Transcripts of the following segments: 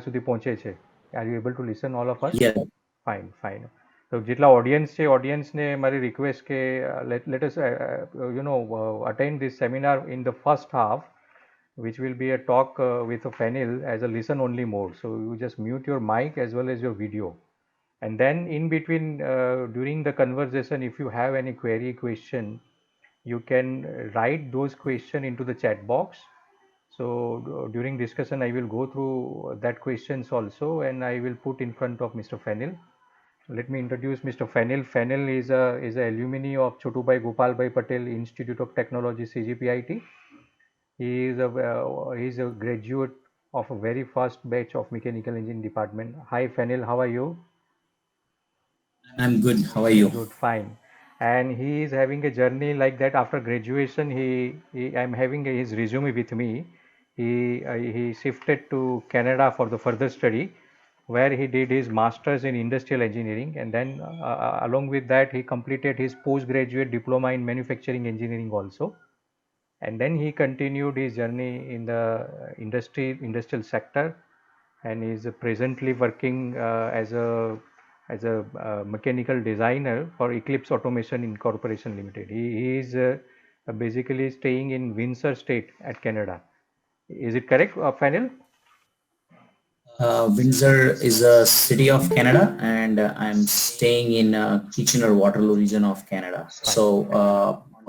સુધી પહોંચે છે. Are you able to listen all of us? Yeah. Fine fine. તો જેટલા ઓડિયન્સ છે ઓડિયન્સને મારી રિક્વેસ્ટ કે let us attend this seminar in the first half which will be a talk with a Fenil as a listen only mode. So you just mute your mic as well as your video. And then in between, during the conversation, if you have any query question, you can write those questions into the chat box. So during discussion, I will go through that questions also, and I will put in front of Mr. Fenil. Let me introduce Mr. Fenil. Fenil is a alumni of Chotubai Gopalbhai Patel Institute of Technology CGPIT. He is a graduate of a very first batch of mechanical engineering department. Hi Fenil, how are you? I'm good. How are you? Good, fine. And he is having a journey like that after graduation. I'm having his resume with me. He shifted to Canada for the further study, where he did his masters in industrial engineering, and then along with that he completed his postgraduate diploma in manufacturing engineering also. And then he continued his journey in the industrial sector, and is presently working as a mechanical designer for Eclipse Automation Incorporation Limited. He is basically staying in Windsor State at Canada. Is it correct, Fanil? Windsor is a city of Canada, and I'm staying in Kitchener-Waterloo region of Canada. So,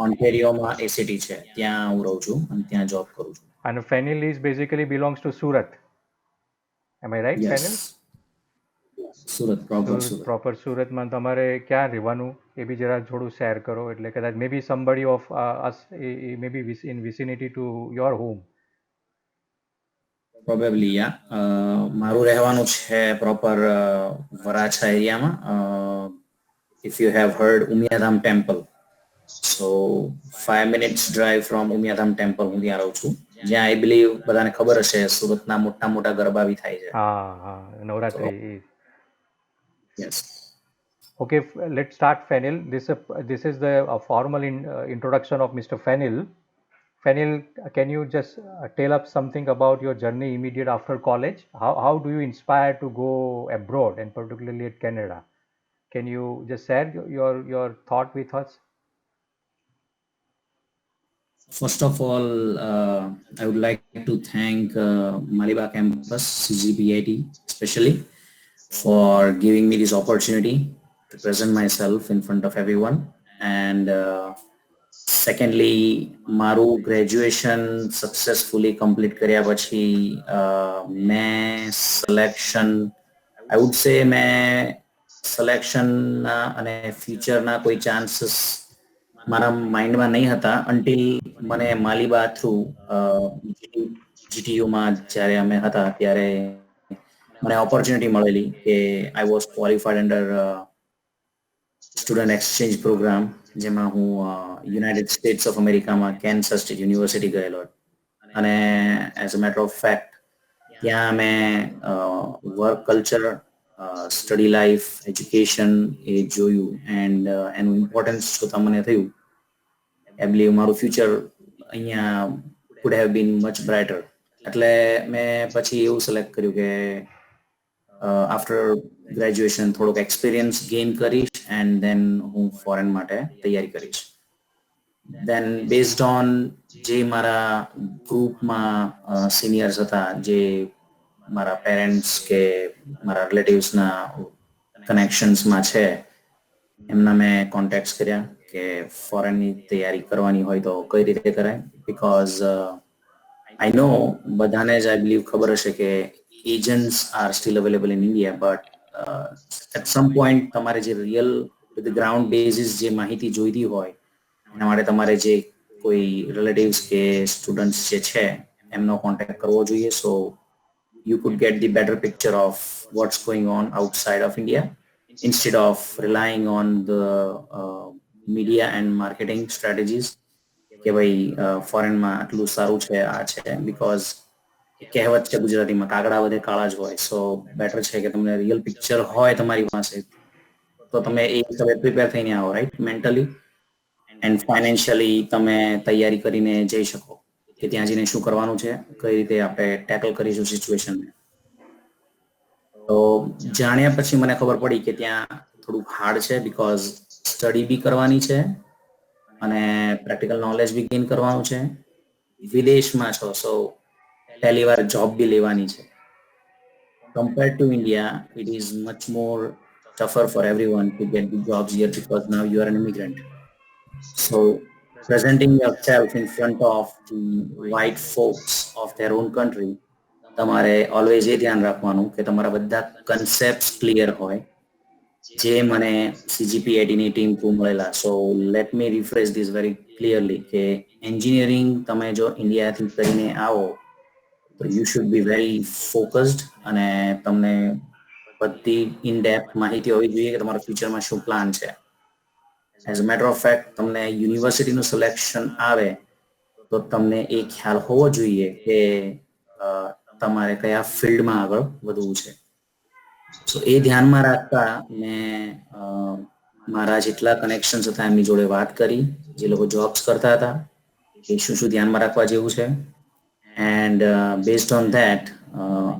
Ontario-માં એ city છે, ત્યાં હું રહું છું અને ત્યાં job કરું છું. And Fanil is basically belongs to Surat. Am I right, Fanil? Yes. Surat, proper Surat. Proper સુરતમાં તમારે ક્યાં રહેવાનું એ બી જરા થોડું શેર કરો, એટલે કદાચ મે બી somebody of us may be in vicinity to your home. Probably, yeah. મારું રહેવાનું છે proper વરાછા એરિયામાં. If you have heard Umiadham Temple. So 5 minutes drive from Umiadham Temple હું ત્યાં રહું છું. જ્યાં I believe બધાને ખબર હશે સુરતના મોટા ગરબા બી થાય છે. હા, Navratri. Yes. Okay, let's start, Fenil. This is the formal introduction of Mr. Fenil. Fenil, can you just tell us something about your journey immediate after college? How do you inspire to go abroad, and particularly at Canada? Can you just share your thought with us? First of all, I would like to thank Maliba campus, CGPIT especially, for giving me this opportunity to present myself in front of everyone. And secondly, મારું graduation successfully complete કર્યા પછી मैं selection, I would say मैं selection અને future ના કોઈ chances મારા માઇન્ડમાં નહીં હતા until મને માલિબા થ્રુ GTU માં જ્યારે અમે હતા ત્યારે મને ઓપોર્ચ્યુનિટી મળેલી કે I was qualified under student exchange program, જેમાં હું યુનાઇટેડ સ્ટેટ્સ ઓફ અમેરિકામાં કેન્સસ સ્ટેટ યુનિવર્સિટી ગયેલો અને as a matter of fact ત્યાં અમે work culture, study life, education એ જોયું એન્ડ એનું ઇમ્પોર્ટન્સ જોતા મને થયું I believe મારું ફ્યુચર અહીંયા could have been much brighter. એટલે મેં પછી એવું સિલેક્ટ કર્યું કે આફ્ટર ગ્રેજ્યુએશન થોડોક એક્સપિરિયન્સ ગેઇન કરીશ એન્ડ દેન હું ફોરેન માટે તૈયારી કરીશ. દેન બેઝડ ઓન જે મારા ગ્રુપમાં સિનિયર્સ હતા, જે મારા પેરેન્ટ્સ કે મારા રિલેટિવ્સના કનેક્શન્સમાં છે, એમના મેં કોન્ટેક્ટ્સ કર્યા કે ફોરેનની તૈયારી કરવાની હોય તો કઈ રીતે કરાય. બિકોઝ I know બધાને જ I believe ખબર હશે કે agents are still available in India, but at some point તમારે જે real with the ground basis જે માહિતી જોઈતી હોય એના માટે તમારે જે કોઈ relatives કે students જે છે એમનો contact કરવો જોઈએ. So you could get the better picture of what's going on outside of India instead of relying on the media and marketing strategies કે ભાઈ ફોરેનમાં આટલું સારું છે, આ છે. બિકોઝ કહેવત છે ગુજરાતીમાં કાગડા બધે કાળા જ હોય. સો બેટર છે કે તમને રિયલ પિક્ચર હોય તમારી પાસે તો તમે એ હિસાબે પ્રિપેર થઈને આવો, રાઈટ, મેન્ટલી એન્ડ ફાઇનાન્શિયલી તમે તૈયારી કરીને જઈ શકો કે ત્યાં જઈને શું કરવાનું છે, કઈ રીતે આપણે ટેકલ કરીશું સિચ્યુએશનને. તો જાણ્યા પછી મને ખબર પડી કે ત્યાં થોડુંક હાર્ડ છે, બીકોઝ સ્ટડી બી કરવાની છે અને પ્રેક્ટિકલ નોલેજ બી ગેઇન કરવાનું છે. વિદેશમાં છો, સો પહેલી વાર જોબ બી લેવાની છે. Compared to India, it is much more tougher for everyone to get the jobs here because now you are an immigrant. So presenting yourself in front of the white folks of their own country, તમારે always એ ધ્યાન રાખવાનું કે તમારા બધા concept clear હોય, જે મને CGPIT ની ટીમ થ્રુ મળેલા. So let me refresh this very clearly કે એન્જિનિયરિંગ તમે જો ઇન્ડિયાથી કરીને આવો તો you should be very focused અને તમને બધી ઇન ડેપ્થ માહિતી હોવી જોઈએ કે તમારા ફ્યુચરમાં શું પ્લાન છે. As a matter of fact તમને યુનિવર્સિટીનું સિલેક્શન આવે તો તમને એ ખ્યાલ હોવો જોઈએ કે તમારે કયા ફિલ્ડમાં આગળ વધવું છે. સો એ ધ્યાનમાં રાખતા મેં મારા જેટલા કનેક્શન્સ હતા એમની જોડે વાત કરી, જે લોકો જોબ્સ કરતા હતા, કે શું શું ધ્યાનમાં રાખવા જેવું છે. And based on that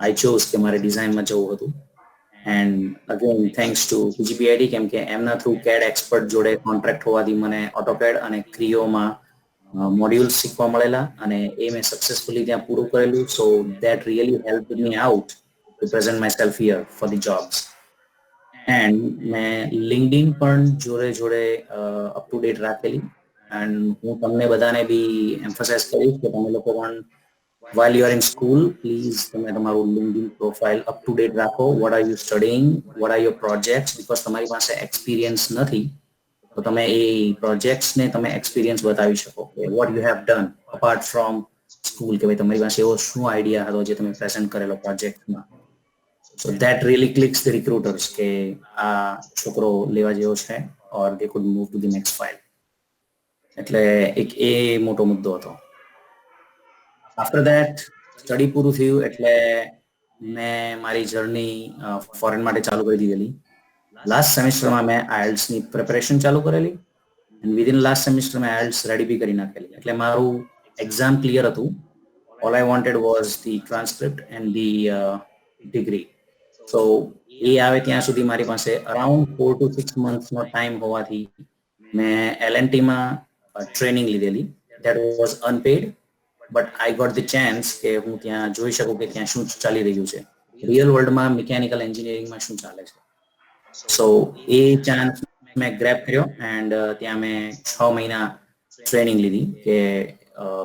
I chose કે મારે ડિઝાઇનમાં જવું હતું. And again thanks to CGPIT, કેમ કે એમના થ્રુ CAD એક્સપર્ટ જોડે કોન્ટ્રાક્ટ હોવાથી મને AutoCAD અને ક્રિયોમાં મોડ્યુલ્સ શીખવા મળેલા અને એ મેં સક્સેસફુલી ત્યાં પૂરું કરેલું. So that really help me out to present myself here for the jobs. And મેં LinkedIn પણ જોડે જોડે અપ ટુ ડેટ રાખેલી. એન્ડ હું તમને બધાને બી એમ્ફસાઇઝ કરીશ કે તમે લોકો પણ while you are in school, please તમે તમારું LinkedIn profile up to date રાખો. what are you studying, what are your projects, because તમારી પાસે એક્સપિરિયન્સ નથી તો તમે એ પ્રોજેક્ટ્સને તમે એક્સપિરિયન્સ બતાવી શકો કે what you have done apart from school, કે ભાઈ તમારી પાસે એવો શું આઈડિયા હતો જે તમે પ્રેઝન્ટ કરેલો પ્રોજેક્ટમાં. So that really clicks the recruiters કે આ છોકરો લેવા જેવો છે, or they could move to the next file. એટલે એક એ મોટો મુદ્દો હતો. આફ્ટર ધેટ સ્ટડી પૂરું થયું એટલે મેં મારી જર્ની ફોરેન માટે ચાલુ કરી દીધેલી. લાસ્ટ સેમિસ્ટરમાં મેં આઇએલ્ટ્સની પ્રિપેરેશન ચાલુ કરેલી એન્ડ વિધિન લાસ્ટ સેમિસ્ટર મેં આઇએલ્ટ્સ રેડી બી કરી નાખેલી. એટલે મારું એક્ઝામ ક્લિયર હતું. All I wanted was the transcript and the degree. So એ આવે ત્યાં સુધી મારી પાસે અરાઉન્ડ 4 to 6 મંથ્સનો ટાઈમ હોવાથી મેં LNTમાં ટ્રેનિંગ લીધેલી. That was unpaid, but I got the chance કે હું ત્યાં જોઈ શકું કે ત્યાં શું ચાલી રહ્યું છે, રિયલ વર્લ્ડમાં મિકેનિકલ એન્જિનિયરિંગમાં શું ચાલે છે. સો એ ચાન્સ મેં ગ્રેપ કર્યો એન્ડ ત્યાં મેં 6 મહિના ટ્રેનિંગ લીધી કે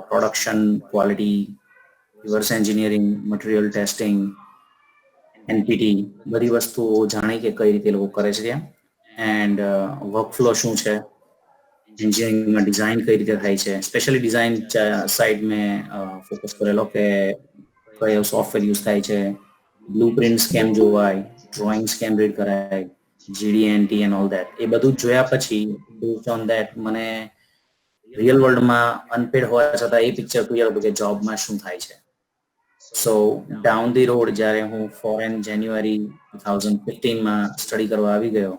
production, quality, reverse engineering, material testing, NPT, બધી વસ્તુઓ જાણી કે કઈ રીતે લોકો કરે છે ત્યાં. એન્ડ વર્કફ્લો શું છે, એન્જિનિયરિંગમાં ડિઝાઇન કઈ રીતે થાય છે. સ્પેશિયલી ડિઝાઇન સાઇડ મેં ફોકસ કરેલો કે કયો સોફ્ટવેર યુઝ થાય છે, બ્લુ પ્રિન્ટ્સ કેમ જોવાય, ડ્રોઈંગ્સ કેમ રીડ કરાય, GD&T એન્ડ ઓલ દેટ. એ બધું જોયા પછી બેઝડ ઓન દેટ મને રિયલ વર્લ્ડમાં અનપેડ હોવા છતાં એ પિક્ચર ક્લિયર હતું કે જોબમાં શું થાય છે. સો ડાઉન ધી રોડ જ્યારે હું ફોરેન જાન્યુઆરી 2015માં સ્ટડી કરવા આવી ગયો,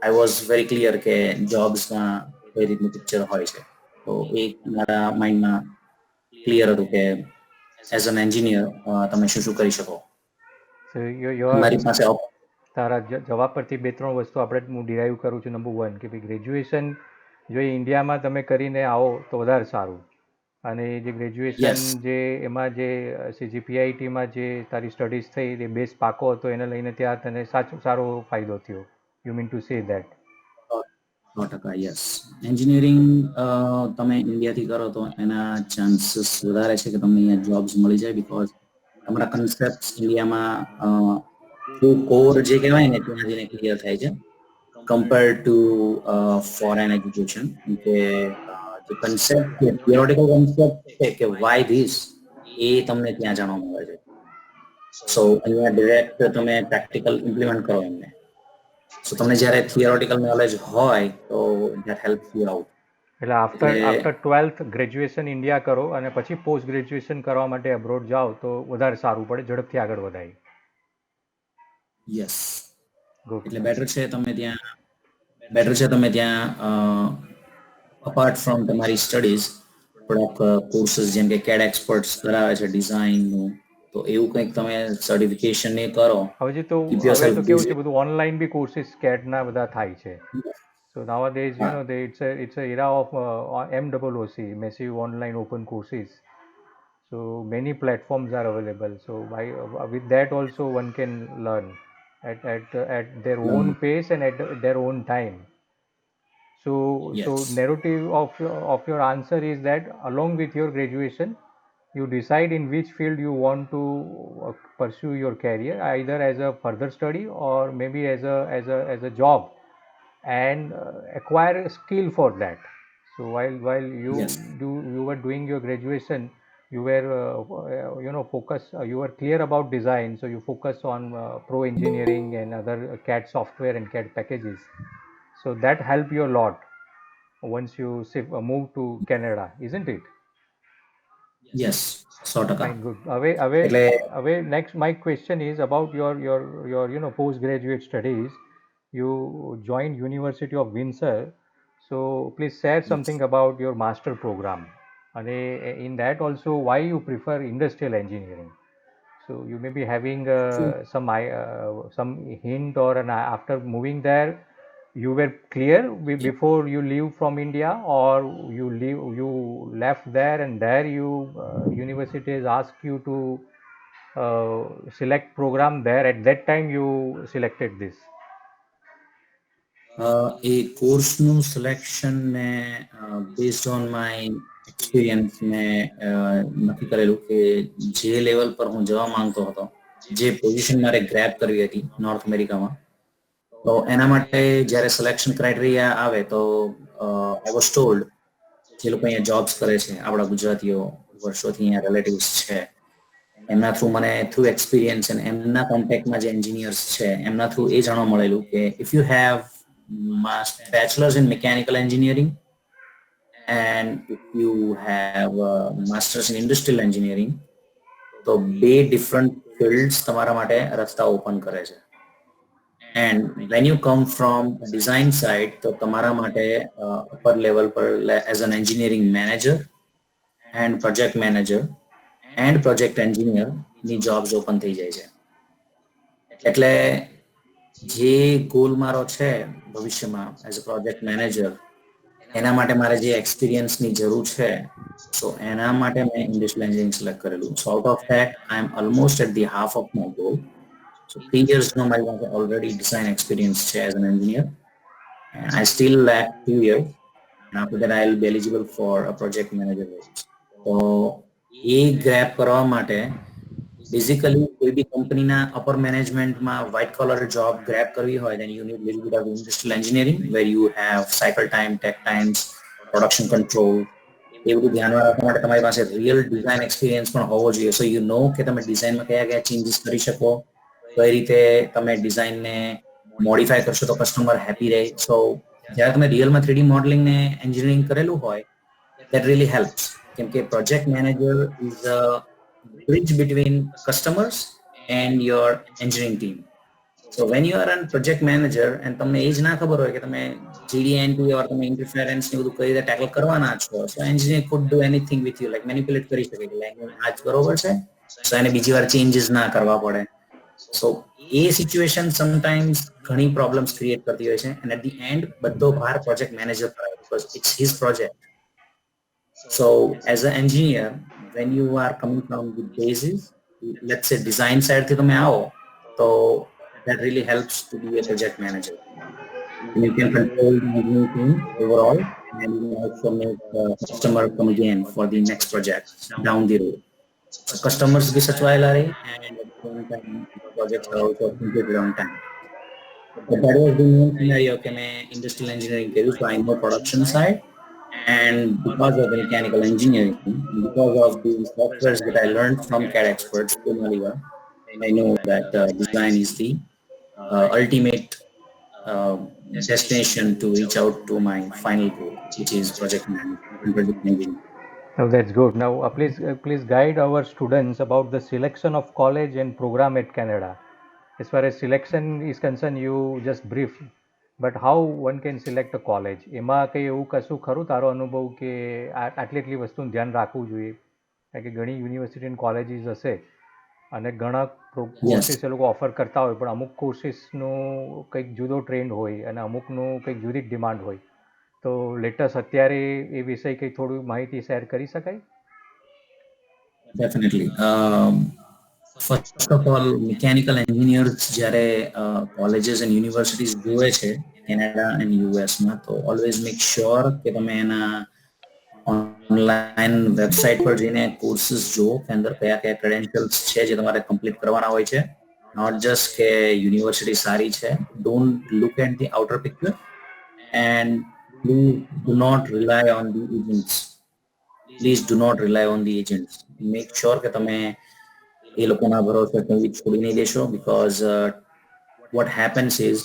આઈ વોઝ વેરી ક્લિયર કે જોબ્સમાં કઈ રીતનું પિક્ચર હોય છે. તો એ મારા માઇન્ડમાં ક્લિયર હતું કે એઝ એન એન્જિનિયર તમે શું શું કરી શકો. So your મારી પાસે તારા જવાબ પરથી 2-3 વસ્તુ આપણે હું ડિરાઈવ કરું છું. નંબર 1 કે ભાઈ ગ્રેજ્યુએશન જો ઇન્ડિયામાં તમે કરીને આવો તો વધારે સારું, અને જે ગ્રેજ્યુએશન યસ જે એમાં જે CGPITમાં જે તારી સ્ટડીઝ થઈ એ બેઝ પાકો હતો, એને લઈને ત્યાં તને સારો ફાયદો થયો. You mean to say that? 100%. Yes, engineering તમે ઇન્ડિયાથી કરો તો એના ચાન્સીસ વધારે છે કે તમને અહીંયા જોબ્સ મળી જાય, બીકોઝ તમારા કન્સેપ્ટ ઇન્ડિયામાં થ્રુ કોર જે કહેવાય ને ત્યાં જઈને ક્લિયર થાય છે કમ્પેર ટુ ફોરેન એજ્યુકેશન. કે જે કન્સેપ્ટ છે, થિયોરેટિકલ કન્સેપ્ટ છે કે વાય ધીસ, એ તમને ત્યાં જાણવા મળે છે. સો અહીંયા ડિરેક્ટ તમે પ્રેક્ટિકલ ઇમ્પ્લિમેન્ટ કરો એમને. સો તમને જ્યારે થિયોરેટિકલ નોલેજ હોય તો ધેટ હેલ્પ્સ યુ આઉટ. એટલે આફ્ટર 12th ગ્રેજ્યુએશન ઇન્ડિયા કરો અને પછી પોસ્ટ ગ્રેજ્યુએશન કરવા માટે અબ્રોડ જાઓ તો વધારે સારું પડે, ઝડપથી આગળ વધાય. Yes, good. એટલે બેટર છે તમે ત્યાં અપાર્ટ ફ્રોમ તમારી સ્ટડીઝ થોડાક કોર્સીસ જેમ કે CAD એક્સપર્ટ્સ કરાવે છે ડિઝાઇનનું, તો એવું કંઈક તમે સર્ટિફિકેશન ને કરો, keep હવે yourself તો કેવું busy. છે બધું ઓનલાઈન બી કોર્સિસ કેટના બધા થાય છે. So nowadays, હા, it's a era of MOOC, massive online open courses. So many platforms are available. So with that also one can learn at their own બરાબર. pace and at their own time. So Yes. narrative of your answer is that along with your graduation, you decide in which field you want to pursue your career, either as a further study or maybe as a job, and acquire a skill for that. So while Yes. you were doing your graduation, you were focus you were clear about design, so you focus on pro engineering and other CAD software and CAD packages. So that helped you a lot once you move to Canada, isn't it? Yes. 100%. Fine, good. Away. Next, my question is about your postgraduate studies. You joined University of Windsor, so please share Yes. something about your master program. And in that also, why you prefer industrial engineering? So you may be having So, some hint or after moving there, you were clear yeah. before you leave from India, or you left there and there you universities ask you to select program there. At that time, you selected this. એ કોર્સનું selection મેં based on my experience મેં નક્કી કરેલું કે જે level પર હું જવા માંગતો હતો, જે પોઝિશન મારે ગ્રેબ કરવી હતી નોર્થ અમેરિકામાં, તો એના માટે જ્યારે સિલેક્શન ક્રાઇટેરિયા આવે તો આઈ વોઝ ટોલ્ડ જે લોકો અહીંયા જોબ્સ કરે છે, આપણા ગુજરાતીઓ વર્ષોથી અહીંયા રિલેટિવ્સ છે, એમના થ્રુ મને થ્રુ એક્સપિરિયન્સ અને એમના કોન્ટેક્ટમાં જે એન્જિનિયર્સ છે એમના થ્રુ એ જાણવા મળેલું કે if you have bachelors in mechanical engineering and if you have masters in industrial engineering, તો બે ડિફરન્ટ ફિલ્ડ્સ તમારા માટે રસ્તા ઓપન કરે છે. And when you come from design side તો તમારા માટે અપર લેવલ પર as an engineering manager and project manager and project engineer ની જોબ્સ ઓપન થઈ જાય છે. એટલે જે ગોલ મારો છે ભવિષ્યમાં એઝ અ પ્રોજેક્ટ મેનેજર, એના માટે મારે જે એક્સપિરિયન્સની જરૂર છે, સો એના માટે મેં ઇન્ડસ્ટ્રીયલ એન્જિનિયરિંગ સિલેક્ટ કરેલું. So out of that I am almost at the half of my goal. So 3 yearsનો મારી પાસે ઓલરેડી ડિઝાઇન એક્સપિરિયન્સ છે as an engineer, and I still lack 2 years, and after that I will be eligible for a project manager roles. તો એ grape કરવા માટે basically કોઈ બી કંપનીના upper મેનેજમેન્ટમાં વ્હાઇટ કોલર જોબ ગ્રેપ કરવી હોય then you need little bit of industrial engineering where you have cycle time, tech times, production control. એ બધું ધ્યાનમાં રાખવા માટે તમારી પાસે રિયલ ડિઝાઇન એક્સપિરિયન્સ પણ હોવો જોઈએ. સો યુ નો કે તમે ડિઝાઇનમાં કયા કયા ચેન્જીસ કરી શકો, કઈ રીતે તમે ડિઝાઇનને મોડિફાઈ કરશો તો કસ્ટમર હેપી રહે. સો જ્યારે તમે રિયલમાં 3D મોડેલિંગ ને એન્જિનિયરિંગ કરેલું હોય, that really helps. કેમ કે project manager is a bridge between customers and your engineering team. So when you are a project manager and તમને એ જ ના ખબર હોય કે તમે GD&T or તમે interference ને બધું કઈ રીતે ટેકલ કરવાના છો, so engineer could do anything with you, like manipulate કરી શકે કે like આ જ બરોબર છે, so એને બીજી વાર ચેન્જીસ ના કરવા પડે. સો એ સિચ્યુએશન સમટાઈમ્સ ઘણી પ્રોબ્લેમ્સ ક્રિએટ કરતી હોય છે, and at the end બધો ભાર પ્રોજેક્ટ મેનેજર પર આવે because it's his project. So as an engineer, when you are coming from the basis, let's say design side થી તમે આવો, so that really helps to be a project manager. And you can control the engineering team overall, and you can also make customer come again for the next project down the road. So customers be સચવાયેલા રહે, and at the same time the projects are also completed on time. But that was the main scenario કે મેં industrial engineering કર્યું, so I know production side. And because of the mechanical engineering, because of the softwares that I learned from CAD experts, I know that design is the ultimate uh, destination to reach out to my final goal, which is project management and project engineering. Oh, that's good. Now, please guide our students about the selection of college and program at Canada. As far as selection is concerned, you just brief, but how one can select a college? એમાં કંઈ એવું કશું ખરું તારો અનુભવ કે આટલી આટલી વસ્તુનું ધ્યાન રાખવું જોઈએ? કારણ કે ઘણી યુનિવર્સિટી અને કોલેજીસ હશે, અને ઘણા Yes, કોર્સીસ એ લોકો ઓફર કરતા હોય, પણ અમુક કોર્સીસનું કંઈક જુદો ટ્રેન્ડ હોય અને અમુકનું કંઈક જુદી જ ડિમાન્ડ હોય. તો લેટેસ્ટ અત્યારે એ વિષય કંઈ થોડું માહિતી શેર કરી શકાય? definitely. First of all, mechanical engineers જ્યારે colleges and universities જુએ છે કેનેડા and US માં, તો always make sure કે તમે એના ઓનલાઈન વેબસાઇટ પર જઈને કોર્સીસ જુઓ કે અંદર કયા કયા ક્રેડેન્શિયલ્સ છે જે તમારે કમ્પ્લીટ કરવાના હોય છે. નોટ જસ્ટ કે યુનિવર્સિટી સારી છે. Don't look at the outer picture and do not rely on the agents. Please do not rely on the agents. Make sure કે તમે એ લોકોના ભરોસે કોઈ છોડી નહીં દેશો, because what happens is,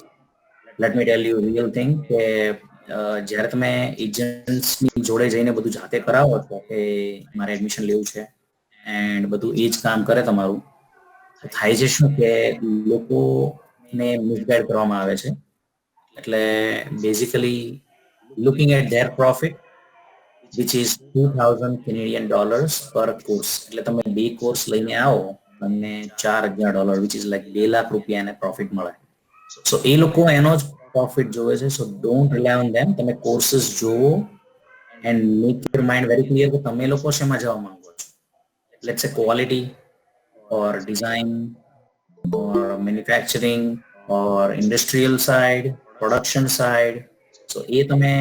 let me tell you real thing, કે જ્યારે તમે એજન્ટ્સની જોડે જઈને બધું જાતે કરાવો છો કે મારે એડમિશન લેવું છે એન્ડ બધું એ જ કામ કરે તમારું, તો થાય છે શું કે લોકોને મિસગાઈડ કરવામાં આવે છે. એટલે basically looking at their profit, which is 2000 Canadian dollars per course. એટલે તમે બે કોર્સ લઈને આવો તમને $4000, which is like 2 લાખ રૂપિયા એને પ્રોફિટ મળે. સો એ લોકો એનો જ પ્રોફિટ જોવે છે. સો ડોન્ટ રિલાય ઓન ધેમ. તમે કોર્સીસ જોવો and make your mind very clear કે તમે લોકો શેમાં જવા માંગો છો. લેટ્સ સે ક્વોલિટી ઓર ડિઝાઇન ઓર મેન્યુફેક્ચરિંગ ઓર ઇન્ડસ્ટ્રીયલ સાઇડ, પ્રોડક્શન સાઇડ. સો એ તમે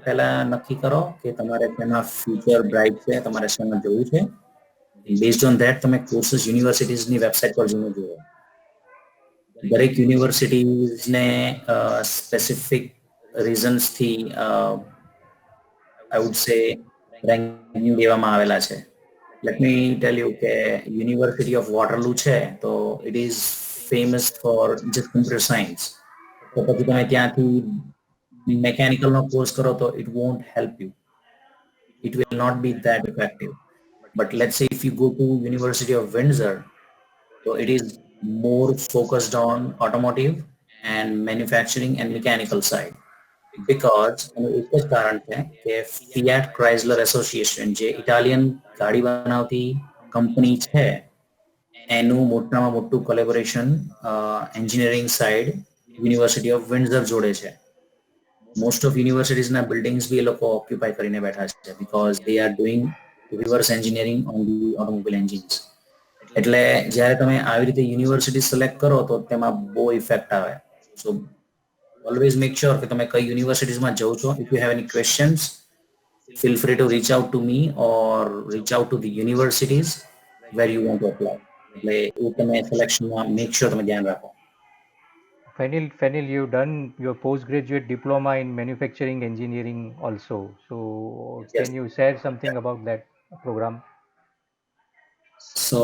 પહેલા નક્કી કરો કે તમારે તેમાં ફ્યુચર બ્રાઇટ છે, તમારે શેમાં જવું છે. બેઝડ ઓન ધેટ તમે કોર્સીસ યુનિવર્સિટીઝની વેબસાઇટ પર જઈને જુઓ. દરેક યુનિવર્સિટીઝને સ્પેસિફિક રીઝન્સથી આઈ વુડ સે રેન્કિંગ દેવામાં આવેલા છે. લેટ મી ટેલ યુ કે યુનિવર્સિટી ઓફ વોટરલુ છે તો it is famous for just computer science. તો પછી તમે ત્યાંથી મેકેનિકલનો કોર્સ કરો તો it won't help you. It will not be that effective. But let's say if you go to University of Windsor, so it is more focused on automotive and manufacturing and mechanical side. Because એક જ કારણ છે કે Fiat Chrysler Association જે Italian ગાડી બનાવતી company છે એનું મોટામાં મોટું collaboration engineering side university of Windsor જોડે છે. મોસ્ટ ઓફ યુનિવર્સિટીઝના બિલ્ડિંગ્સ બી એ લોકો ઓક્યુપાય કરીને બેઠા છે because they are doing reverse engineering on the automobile engines. એટલે જ્યારે તમે આવી રીતે યુનિવર્સિટી સિલેક્ટ કરો તો તેમાં બહુ ઇફેક્ટ આવે. સો ઓલવેઝ મેક શ્યોર કે તમે કઈ યુનિવર્સિટીઝમાં જાઓ છો. If you have any questions, feel free to reach out to me or reach out to the universities where you want to apply. એટલે એ તમે સિલેક્શનમાં મેક શ્યોર તમે ધ્યાન રાખો. Fenil, you've done your postgraduate diploma in manufacturing engineering also. So Yes. can you share something about that program? સો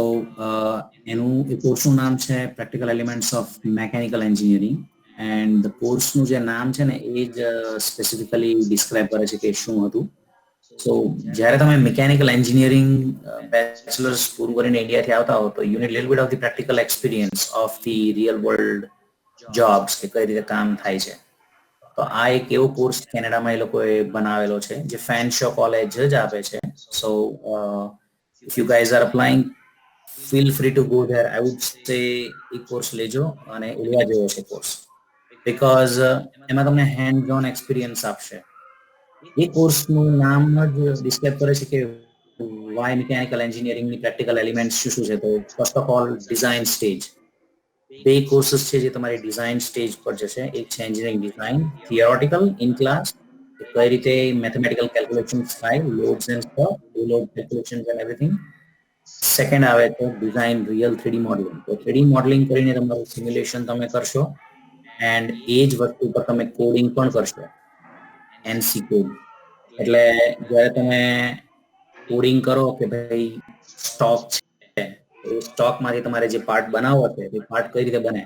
એનું એ કોર્સનું નામ છે practical elements of mechanical engineering. And the કોર્સનું જે નામ છે ને એ જ સ્પેસિફિકલી ડિસ્ક્રાઇબ કરે છે કે શું હતું. સો જ્યારે તમે મિકેનિકલ એન્જિનિયરિંગ બેચલર્સ પૂરું કરીને ઇન્ડિયાથી આવતા હો તો you need little bit of the practical experience of the real world jobs કે કઈ રીતે કામ થાય છે. તો આ એક એવો કોર્સ કેનેડામાં એ લોકોએ બનાવેલો છે જે ફેનશો કોલેજ જ આપે છે. સો if you guys are applying, feel free to go there. I would say A course લેજો અને લેવા જેવો છે કોર્સ, બીકોઝ એમાં તમને હેન્ડ ઓન એક્સપિરિયન્સ આપશે. એ કોર્સનું નામ જ ડિસ્ક્રાઇબ કરે છે કે વાય મિકેનિકલ એન્જિનિયરિંગની પ્રેક્ટિકલ એલિમેન્ટ્સ શું શું છે. તો first of all design stage. બે કોર્સીસ છે જે તમારી ડિઝાઇન સ્ટેજ પર જશે. એક છે engineering design theoretical in class, કઈ રીતે મેથેમેટિકલ કેલ્ક્યુલેશન્સ થાય, loads and stuff, load calculations and everything. Second આવે તો ડિઝાઇન રિયલ 3D મોડેલિંગ. તો 3D મોડેલિંગ કરીને તમારું સિમ્યુલેશન તમે કરશો એન્ડ એ જ વસ્તુ પર તમે કોડિંગ પણ કરશો, એનસી કોડ. એટલે જ્યારે તમે કોડિંગ કરો કે ભાઈ સ્ટોક છે, એ સ્ટોકમાંથી તમારે જે પાર્ટ બનાવવો છે એ પાર્ટ કઈ રીતે બને.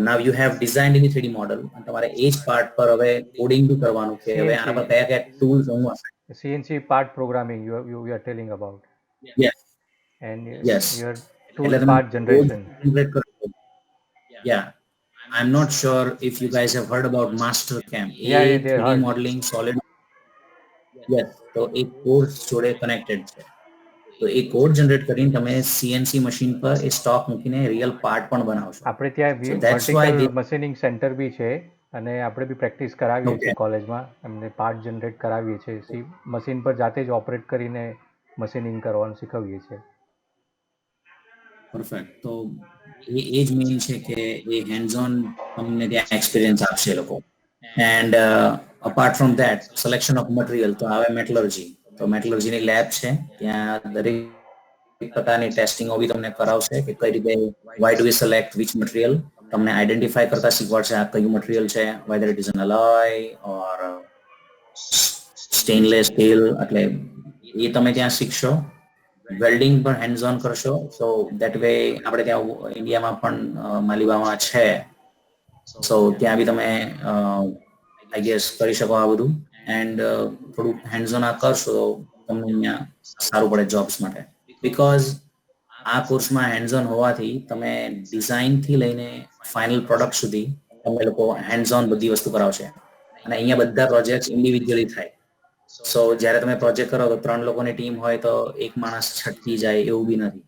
Now you have designed in 3D model અને તમારે એ જ પાર્ટ પર હવે કોડિંગ બી કરવાનું કે હવે આના પર કયા કયા ટૂલ્સ હું CNC part programming you are telling about, yes and yes your tool એટલે તમે part generation. જનરેટ કરો. યા I'm not sure if you guys have heard about Mastercam. Yeah, A they 3D heard. modeling solid. Yes, તો એ course જોડે connected છે. તો એ code generate કરીને તમે CNC machine પર એ સ્ટોક મૂકીને રિયલ પાર્ટ પણ બનાવશો. આપણે ત્યાં so that's why vertical machining center બી છે અને આપણે બી પ્રેક્ટિસ કરાવીએ ઓકે છીએ કોલેજમાં. એમને પાર્ટ જનરેટ કરાવીએ છીએ, મશીન પર જાતે જ ઓપરેટ કરીને મશીનિંગ કરવાનું શીખવીએ છીએ. પરફેક્ટ. તો એ જ મેઇન છે કે એ હેન્ડ્સ ઓન તમને ત્યાં એક્સપિરિયન્સ આપશે એ લોકો. And apart from that selection of material તો આવે મેટલર્જી. તો મેટલર્જીની લેબ છે, ત્યાં દરેક પ્રકારની ટેસ્ટિંગો બી તમને કરાવશે કે કઈ રીતે why do we select which material, તમને આઈડેન્ટિફાય કરતા શીખવાડશે આ કયું મટીરિયલ છે, weather it is an અલોય or stainless steel, એટલે એ તમે ત્યાં શીખશો. વેલ્ડિંગ પણ હેન્ડ્સ ઓન કરશો. સો દેટ વે આપણે ત્યાં ઇન્ડિયામાં પણ માલીબામાં છે, સો ત્યાં બી તમે આઈ ગેસ કરી શકો આ બધું. એન્ડ થોડું હેન્ડ્સ ઓન આ કરશો તો તમને અહીંયા સારું પડે જોબ્સ માટે. બીકોઝ આ કોર્સમાં હેન્ડ્સ ઓન હોવાથી તમે ડિઝાઇનથી લઈને ફાઇનલ પ્રોડક્ટ સુધી તમે લોકો હેન્ડ્સ ઓન બધી વસ્તુ કરાવશે. અને અહીંયા બધા પ્રોજેક્ટ ઇન્ડિવિજ્યુઅલી થાય. સો જ્યારે તમે પ્રોજેક્ટ કરો તો 3 લોકોની ટીમ હોય તો એક માણસ છટકી જાય એવું બી નથી.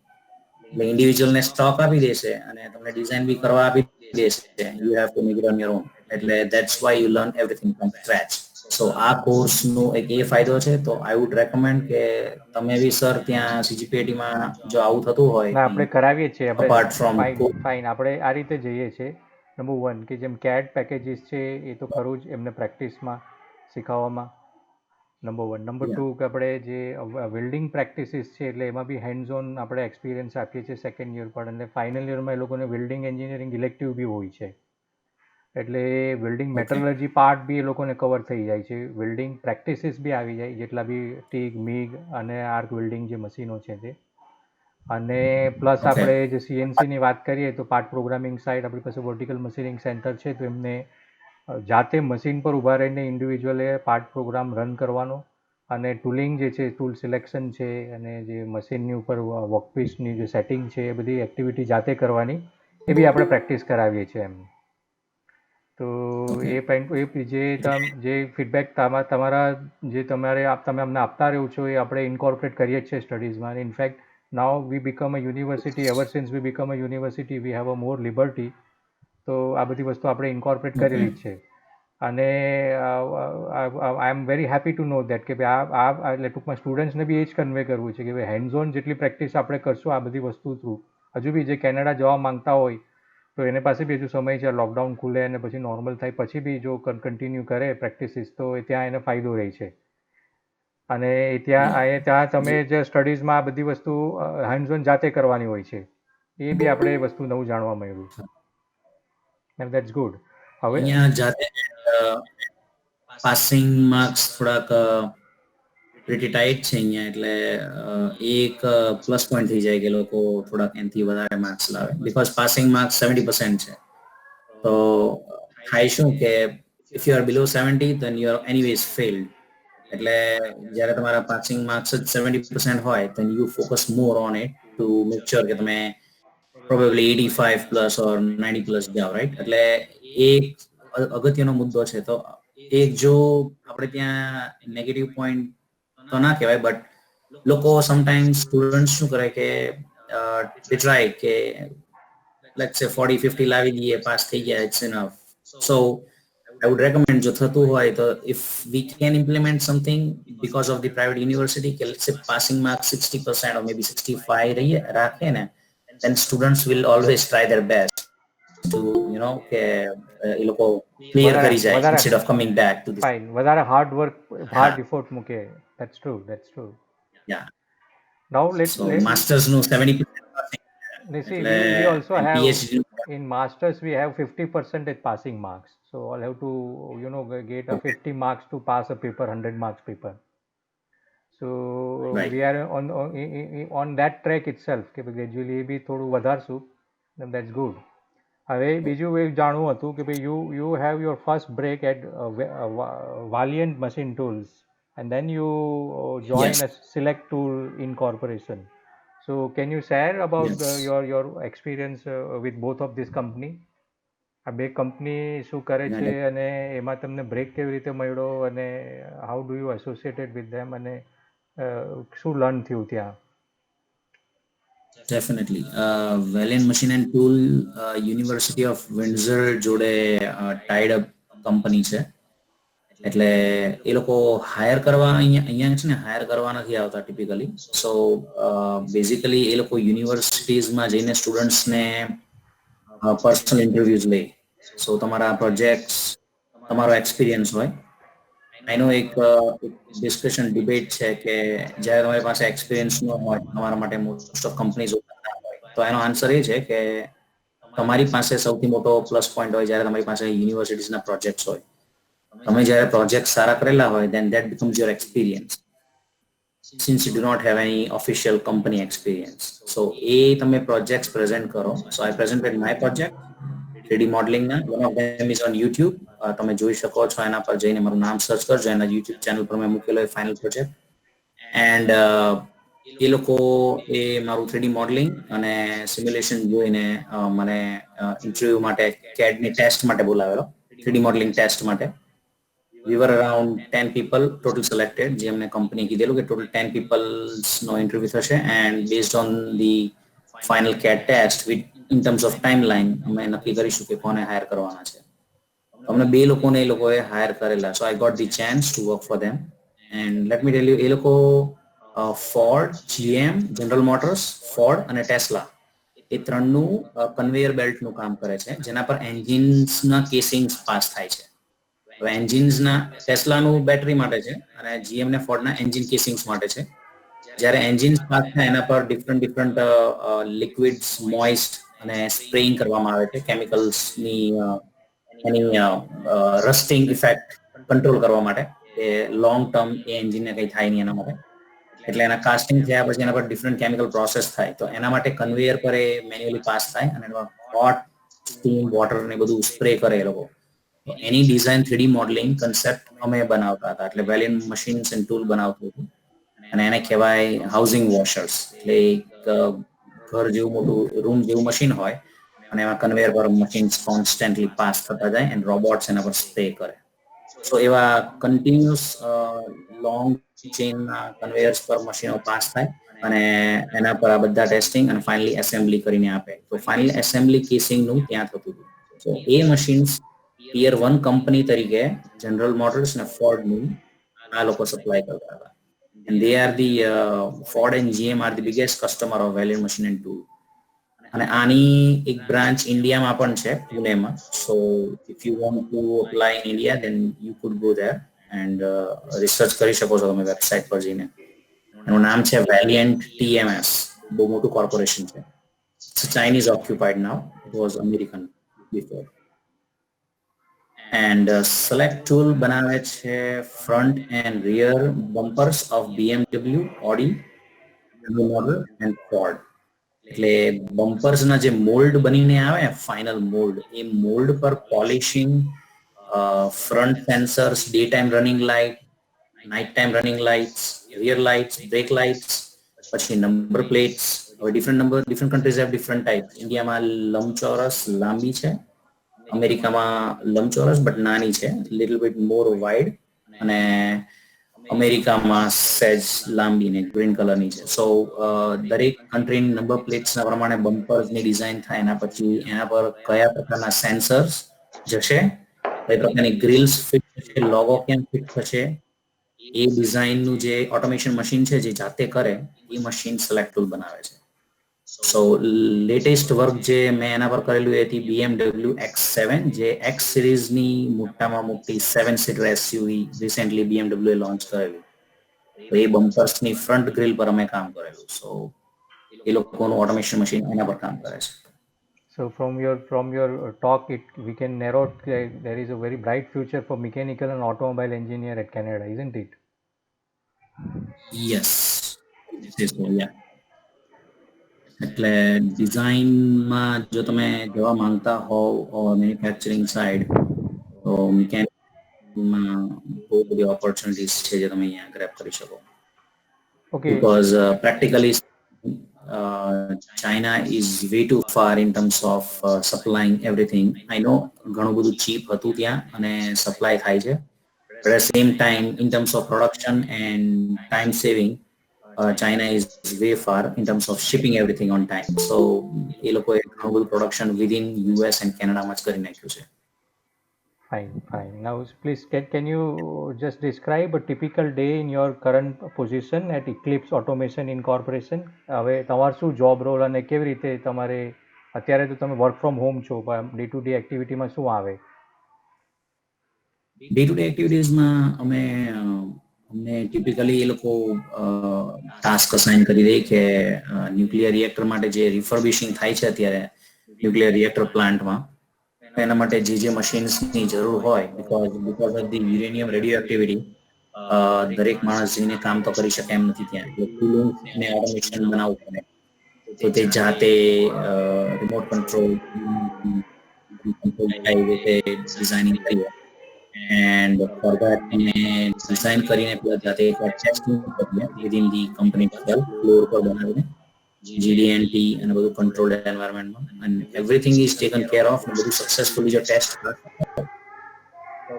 એટલે ઇન્ડિવિજ્યુઅલને સ્ટોક આપી દેશે અને તમને ડિઝાઇન બી કરવા આપી દેશે. You have to make it on your own. એટલે that's why you learn everything from scratch. So આ કોર્સનો એક એ ફાયદો છે. તો આઈ વુડ રેકમેન્ડ કે તમે બી સર ત્યાં સીજીપીએટીમાં જો આવું થતું હોય ના, આપણે કરાવીએ છીએ. આપણે અપાર્ટ ફ્રોમ ફાઇન આપણે આ રીતે જઈએ છીએ. નંબર 1 કે જેમ CAD પેકેજીસ છે એ તો ખરું જ એમને પ્રેક્ટિસમાં શીખવવામાં. નંબર 1. નંબર 2 કે આપણે જે વેલ્ડિંગ પ્રેક્ટિસીસ છે એટલે એમાં બી હેન્ડ્સ ઓન આપણે એક્સપિરિયન્સ આપીએ છીએ સેકન્ડ યર પર, અને ફાઇનલ યરમાં એ લોકોને વેલ્ડિંગ એન્જિનિયરિંગ ઇલેક્ટિવ બી હોય છે. એટલે વેલ્ડિંગ મેટલર્જી પાર્ટ બી એ લોકોને કવર થઈ જાય છે. વેલ્ડિંગ પ્રેક્ટિસીસ બી આવી જાય, જેટલા બી ટીગ, મિગ અને આર્ક વેલ્ડિંગ જે મશીનો છે તે. અને પ્લસ આપણે જે સીએનસીની વાત કરીએ તો પાર્ટ પ્રોગ્રામિંગ સાઇડ આપણી પાસે વર્ટિકલ મશીનિંગ સેન્ટર છે, તો એમને જાતે મશીન પર ઊભા રહીને ઇન્ડિવિજ્યુઅલે પાર્ટ પ્રોગ્રામ રન કરવાનો, અને ટૂલિંગ જે છે, ટૂલ સિલેક્શન છે, અને જે મશીનની ઉપર વર્કપીસની જે સેટિંગ છે એ બધી એક્ટિવિટી જાતે કરવાની, એ બી આપણે પ્રેક્ટિસ કરાવીએ છીએ એમ. તો જે ફીડબેક તમારા જે તમે અમને આપતા રહ્યો છો એ આપણે ઇન્કોર્પોરેટ કરીએ જ છીએ સ્ટડીઝમાં. In fact now we become a university, ever since we become a university we have a more liberty. તો આ બધી વસ્તુ આપણે ઇન્કોર્પોરેટ કરેલી જ છે. અને I am very happy to know that કે ભાઈ એટલે ટૂંકમાં સ્ટુડન્ટ્સને બી એ જ કન્વે કરવું છે કે ભાઈ હેન્ડ્સ ઓન જેટલી પ્રેક્ટિસ આપણે કરશું આ બધી વસ્તુ થ્રુ, હજુ બી જે કેનેડા જવા માંગતા હોય તો એને પાસે બી હજુ સમય છે. લોકડાઉન ખુલે અને પછી નોર્મલ થાય પછી બી જો કન્ટિન્યુ કરે પ્રેક્ટિસીસ તો ત્યાં એને ફાયદો રહે છે. અને ત્યાં તમે જે સ્ટડીઝમાં આ બધી વસ્તુ હેન્ડ્સ ઓન જાતે કરવાની હોય છે, એ બી આપણે વસ્તુ નવું જાણવા મળ્યું. And that's good. હવે અહીંયા જાતે પાસિંગ માર્ક્સ થોડાક પ્રીટી ટાઈટ છે અહીંયા, એટલે એક પ્લસ પોઈન્ટ થઈ જાય કે લોકો થોડાક એનાથી વધારે માર્ક્સ લાવે. બીકોઝ પાસિંગ માર્ક્સ 70% છે. તો થાય શું કે if you are below 70 then you are anyways failed. એટલે જ્યારે તમારા પાસિંગ માર્ક્સ જ 70% હોય then you focus more on it to make sure કે તમે probably 85 plus or 90 plus જાઓ, રાઈટ? એટલે એક અગત્યનો મુદ્દો છે. તો એક જો આપણે ત્યાં નેગેટિવ પોઈન્ટ તો ના કહેવાય, બટ લોકો સમટાઈમ્સ સ્ટુડન્ટ શું કરે કે they try કે let's say 40-50 લાવી દઈએ, પાસ થઈ ગયા, it's enough. So I would recommend જો થતું હોય તો if we can implement something because of the private university કે let's say passing mark 60% or maybe 65 રાખે ને, then students will always try their best to કે એ લોકો ક્લિયર કરી જાય instead of coming back to this. Fine, વધારે hard work, hard effort મૂકે. That's true. Yeah. Now So masters નું 70% passing એટલે we also and have PhD in masters we have 50% passing marks, so I'll have to get a 50 marks to pass a paper, 100 marks paper. So right. we are on that track itself કે gradually એ બી થોડું વધારશું. That's good. હવે બીજું એ જાણવું હતું કે ભાઈ you have your first break at Valiant Machine Tools and then you join Yes. a Select Tool Incorporation. So can you share about Yes. your experience with both of this company? આ બે company શું કરે છે અને એમાં તમને break કેવી રીતે મળ્યો અને how do you associated with them અને શું લર્ન થયું ત્યાં? Definitely. Valiant Machine and Tool University of Windsor જોડે tied up કંપની છે. એટલે એ લોકો હાયર કરવા અહીંયા છે ને હાયર કરવા નથી આવતા ટિપિકલી. સો બેઝિકલી એ લોકો યુનિવર્સિટીઝમાં જઈને સ્ટુડન્ટ્સને પર્સનલ ઇન્ટરવ્યુઝ લે. સો તમારા પ્રોજેક્ટ્સ, તમારો એક્સપિરિયન્સ હોય. એનો એક ડિસ્કશન ડિબેટ છે કે જ્યારે તમારી પાસે એક્સપિરિયન્સ ન હોય તમારા માટે મોસ્ટ ઓફ કંપનીઝ ઓપન ના હોય, તો એનો આન્સર એ છે કે તમારી પાસે સૌથી મોટો પ્લસ પોઈન્ટ હોય જ્યારે તમારી પાસે યુનિવર્સિટીઝના પ્રોજેક્ટ્સ હોય. તમે જ્યારે પ્રોજેક્ટ સારા કરેલા હોય then that becomes your experience since you do not have any official company experience. So એ તમે પ્રોજેક્ટ્સ પ્રેઝન્ટ કરો. So I presented my project 3D modeling ના. One of them is on YouTube. તમે જોઈ શકો છો, એના પર જઈને મારું નામ સર્ચ કરજો, એના YouTube ચેનલ પર મેં મૂકેલો એ ફાઇનલ પ્રોજેક્ટ. એન્ડ એ લોકો એ મારું 3D મોડલિંગ અને સિમ્યુલેશન જોઈને મને ઇન્ટરવ્યુ માટે કેડની ટેસ્ટ માટે બોલાવેલો, 3D મોડલિંગ ટેસ્ટ માટે. We were around 10 people total selected. જે અમને કંપની કીધેલું કે ટોટલ 10 peopleનો ઇન્ટરવ્યુ થશે and based on the final CAT test with in terms of timeline અમે નક્કી કરીશું કે કોને હાયર કરવાના છે. અમને બે લોકોને એ લોકોએ હાયર કરેલા. So I got the chance to work for them. And let me tell you, એ લોકો Ford, GM, general motors, Ford અને ટેસ્લા એ ત્રણનું કન્વેયર બેલ્ટનું કામ કરે છે, જેના પર એન્જિન્સના કેસિંગ્સ પાસ થાય છે. તો એન્જિન્સના ટેસ્લાનું બેટરી માટે છે અને GM ને ફોર્ડના એન્જિન કેસિંગ્સ માટે છે. જ્યારે એન્જિન્સ પાસ થાય એના પર ડિફરન્ટ લિક્વિડ્સ, મોઇસ્ટ અને સ્પ્રેઇંગ કરવામાં આવે છે કેમિકલ્સની એની રસ્ટિંગ ઇફેક્ટ કંટ્રોલ કરવા માટે, કે લોંગ ટર્મ એ એન્જિનને કંઈ થાય નહીં એના માટે. એટલે એના કાસ્ટિંગ થયા પછી એના પર ડિફરન્ટ કેમિકલ પ્રોસેસ થાય, તો એના માટે કન્વેયર પર એ મેન્યુઅલી પાસ થાય અને એમાં હોટ સ્ટીમ, વોટર ને બધું સ્પ્રે કરે એ લોકો. તો એની ડિઝાઇન 3D મોડલિંગ કન્સેપ્ટ અમે બનાવતા હતા. એટલે વેલિયન્ટ મશીન્સ એન્ડ ટૂલ બનાવતું હતું અને એને કહેવાય હાઉસિંગ વોશર્સ. એટલે એક ઘર જેવું મોટું રૂમ જેવું મશીન હોય અને એમાં કન્વેયર પર મશીન્સ કોન્સ્ટન્ટલી પાસ થતા જાય એન્ડ રોબોટ્સ એના પર સ્પ્રે કરે. સો એવા કન્ટિન્યુઅસ લોંગ ચેઇનના કન્વેયર્સ પર મશીનો પાસ થાય અને એના પર આ બધા ટેસ્ટિંગ અને ફાઇનલી એસેમ્બલી કરીને આપે. તો ફાઇનલી એસેમ્બલી કેસિંગનું ત્યાં થતું હતું. સો એ મશીન્સ ટિયર 1 કંપની તરીકે જનરલ મોટર્સ અને ફોર્ડનું આ લોકો સપ્લાય કરતા હતા. And they are the Ford and GM are the biggest customer of Valiant Machine and Tool. અને આની એક બ્રાન્ચ ઇન્ડિયામાં પણ છે, પુણેમાં. So if you want to apply in India then you could go there and research કરી શકો છો તમે વેબસાઇટ પર જઈને. એનું નામ છે વેલિયન્ટ TMS. બહુ મોટું કોર્પોરેશન છે. Chinese occupied now, it was American before. And select tool બનાવે છે front end rear bumpers of BMW, Audi, model and Ford. એટલે બમ્પર્સના જે મોલ્ડ બનીને આવે, ફાઇનલ મોલ્ડ, એ મોલ્ડ પર polishing, front sensors, day time running light, night time running lights, rear lights, brake lights, પછી નંબર પ્લેટ્સ. હવે different countries have different type. ઇન્ડિયામાં લંબચોરસ લાંબી છે, અમેરિકામાં લંબચોરસ બટ નાની છે, લિટલ બીટ મોર વાઇડ, અને અમેરિકામાં સેજ લાંબી ને ગ્રીન કલરની છે. સો દરેક કન્ટ્રીની નંબર પ્લેટ્સના પ્રમાણે બમ્પર્સની ડિઝાઇન થાય. એના પછી એના પર કયા પ્રકારના સેન્સર્સ જશે, કઈ પ્રકારની ગ્રીલ્સ ફિટ થશે, લોગો કેમ ફિટ થશે, એ ડિઝાઇનનું જે ઓટોમેશન મશીન છે જે જાતે કરે, એ મશીન સેલેક્ટ ટૂલ બનાવે છે. સો લેટેસ્ટ વર્ક જે મેં એના પર કરેલું એ હતી BMW X7, જે X સિરીઝની મોટામાં મોટી 7 સીટર SUV રિસેન્ટલી BMW એ લોન્ચ કરેલી. તો એ બમ્પર્સની ફ્રન્ટ ગ્રીલ પર અમે કામ કરેલું. સો એ લોકોનું ઓટોમેશન મશીન એના પર કામ કરે છે. So from your talk, we can narrow there is a very bright future for mechanical and automobile engineer at Canada, isn't it? Yes, yeah. એટલે ડિઝાઇનમાં જો તમે જવા માંગતા હોવ મેન્યુફેક્ચરિંગ સાઇડ, તો મિકેનિકલમાં બહુ બધી ઓપોર્ચ્યુનિટીઝ છે જે તમે અહીંયા ગ્રેબ કરી શકો. Okay. Because practically China is way too far in terms of supplying everything. I know ઘણું બધું cheap હતું ત્યાં અને સપ્લાય થાય છે, but at the same time in terms of production and time saving China is way far in terms of shipping everything on time. So એ લોકોએ ઘણું બધું production within US and Canada માં જ કરી નાખ્યું છે. Fine, fine. Now, please, can you just describe a typical day in your current position at Eclipse Automation Incorporation? હવે તમારું શું જોબ રોલ અને કેવી રીતે તમારે અત્યારે તો તમે વર્ક ફ્રોમ હોમ છો પણ ડે ટુ ડે એક્ટિવિટીમાં શું આવે? ડે ટુ ડે એક્ટિવિટીઝમાં અમને ટિપિકલી એ લોકો ટાસ્ક અસાઇન કરી દે કે ન્યુક્લિયર રિએક્ટર માટે જે રિફર્બિશિંગ થાય છે અત્યારે ન્યુક્લિયર રિએક્ટર પ્લાન્ટમાં એના માટે જે મશીન્સની જરૂર હોય because of the uranium radio activity દરેક માણસ જઈને કામ તો કરી શકે એમ નથી ત્યાં એટલે ટૂલિંગ અને ઓટોમેશન બનાવવું પડે તો તે જાતે રિમોટ કંટ્રોલ થાય એ રીતે ડિઝાઇનિંગ કરીએ એન્ડ ફોર ધેટ અમે ડિઝાઇન કરીને પ્લસ જાતે એકવાર ટેસ્ટિંગ કરીએ within the company self floor પર બનાવીને GD&T અને બધું કંટ્રોલ્ડ એન્વાયરમેન્ટમાં અને everything is taken care of ને બધું સક્સેસફુલી જો ટેસ્ટ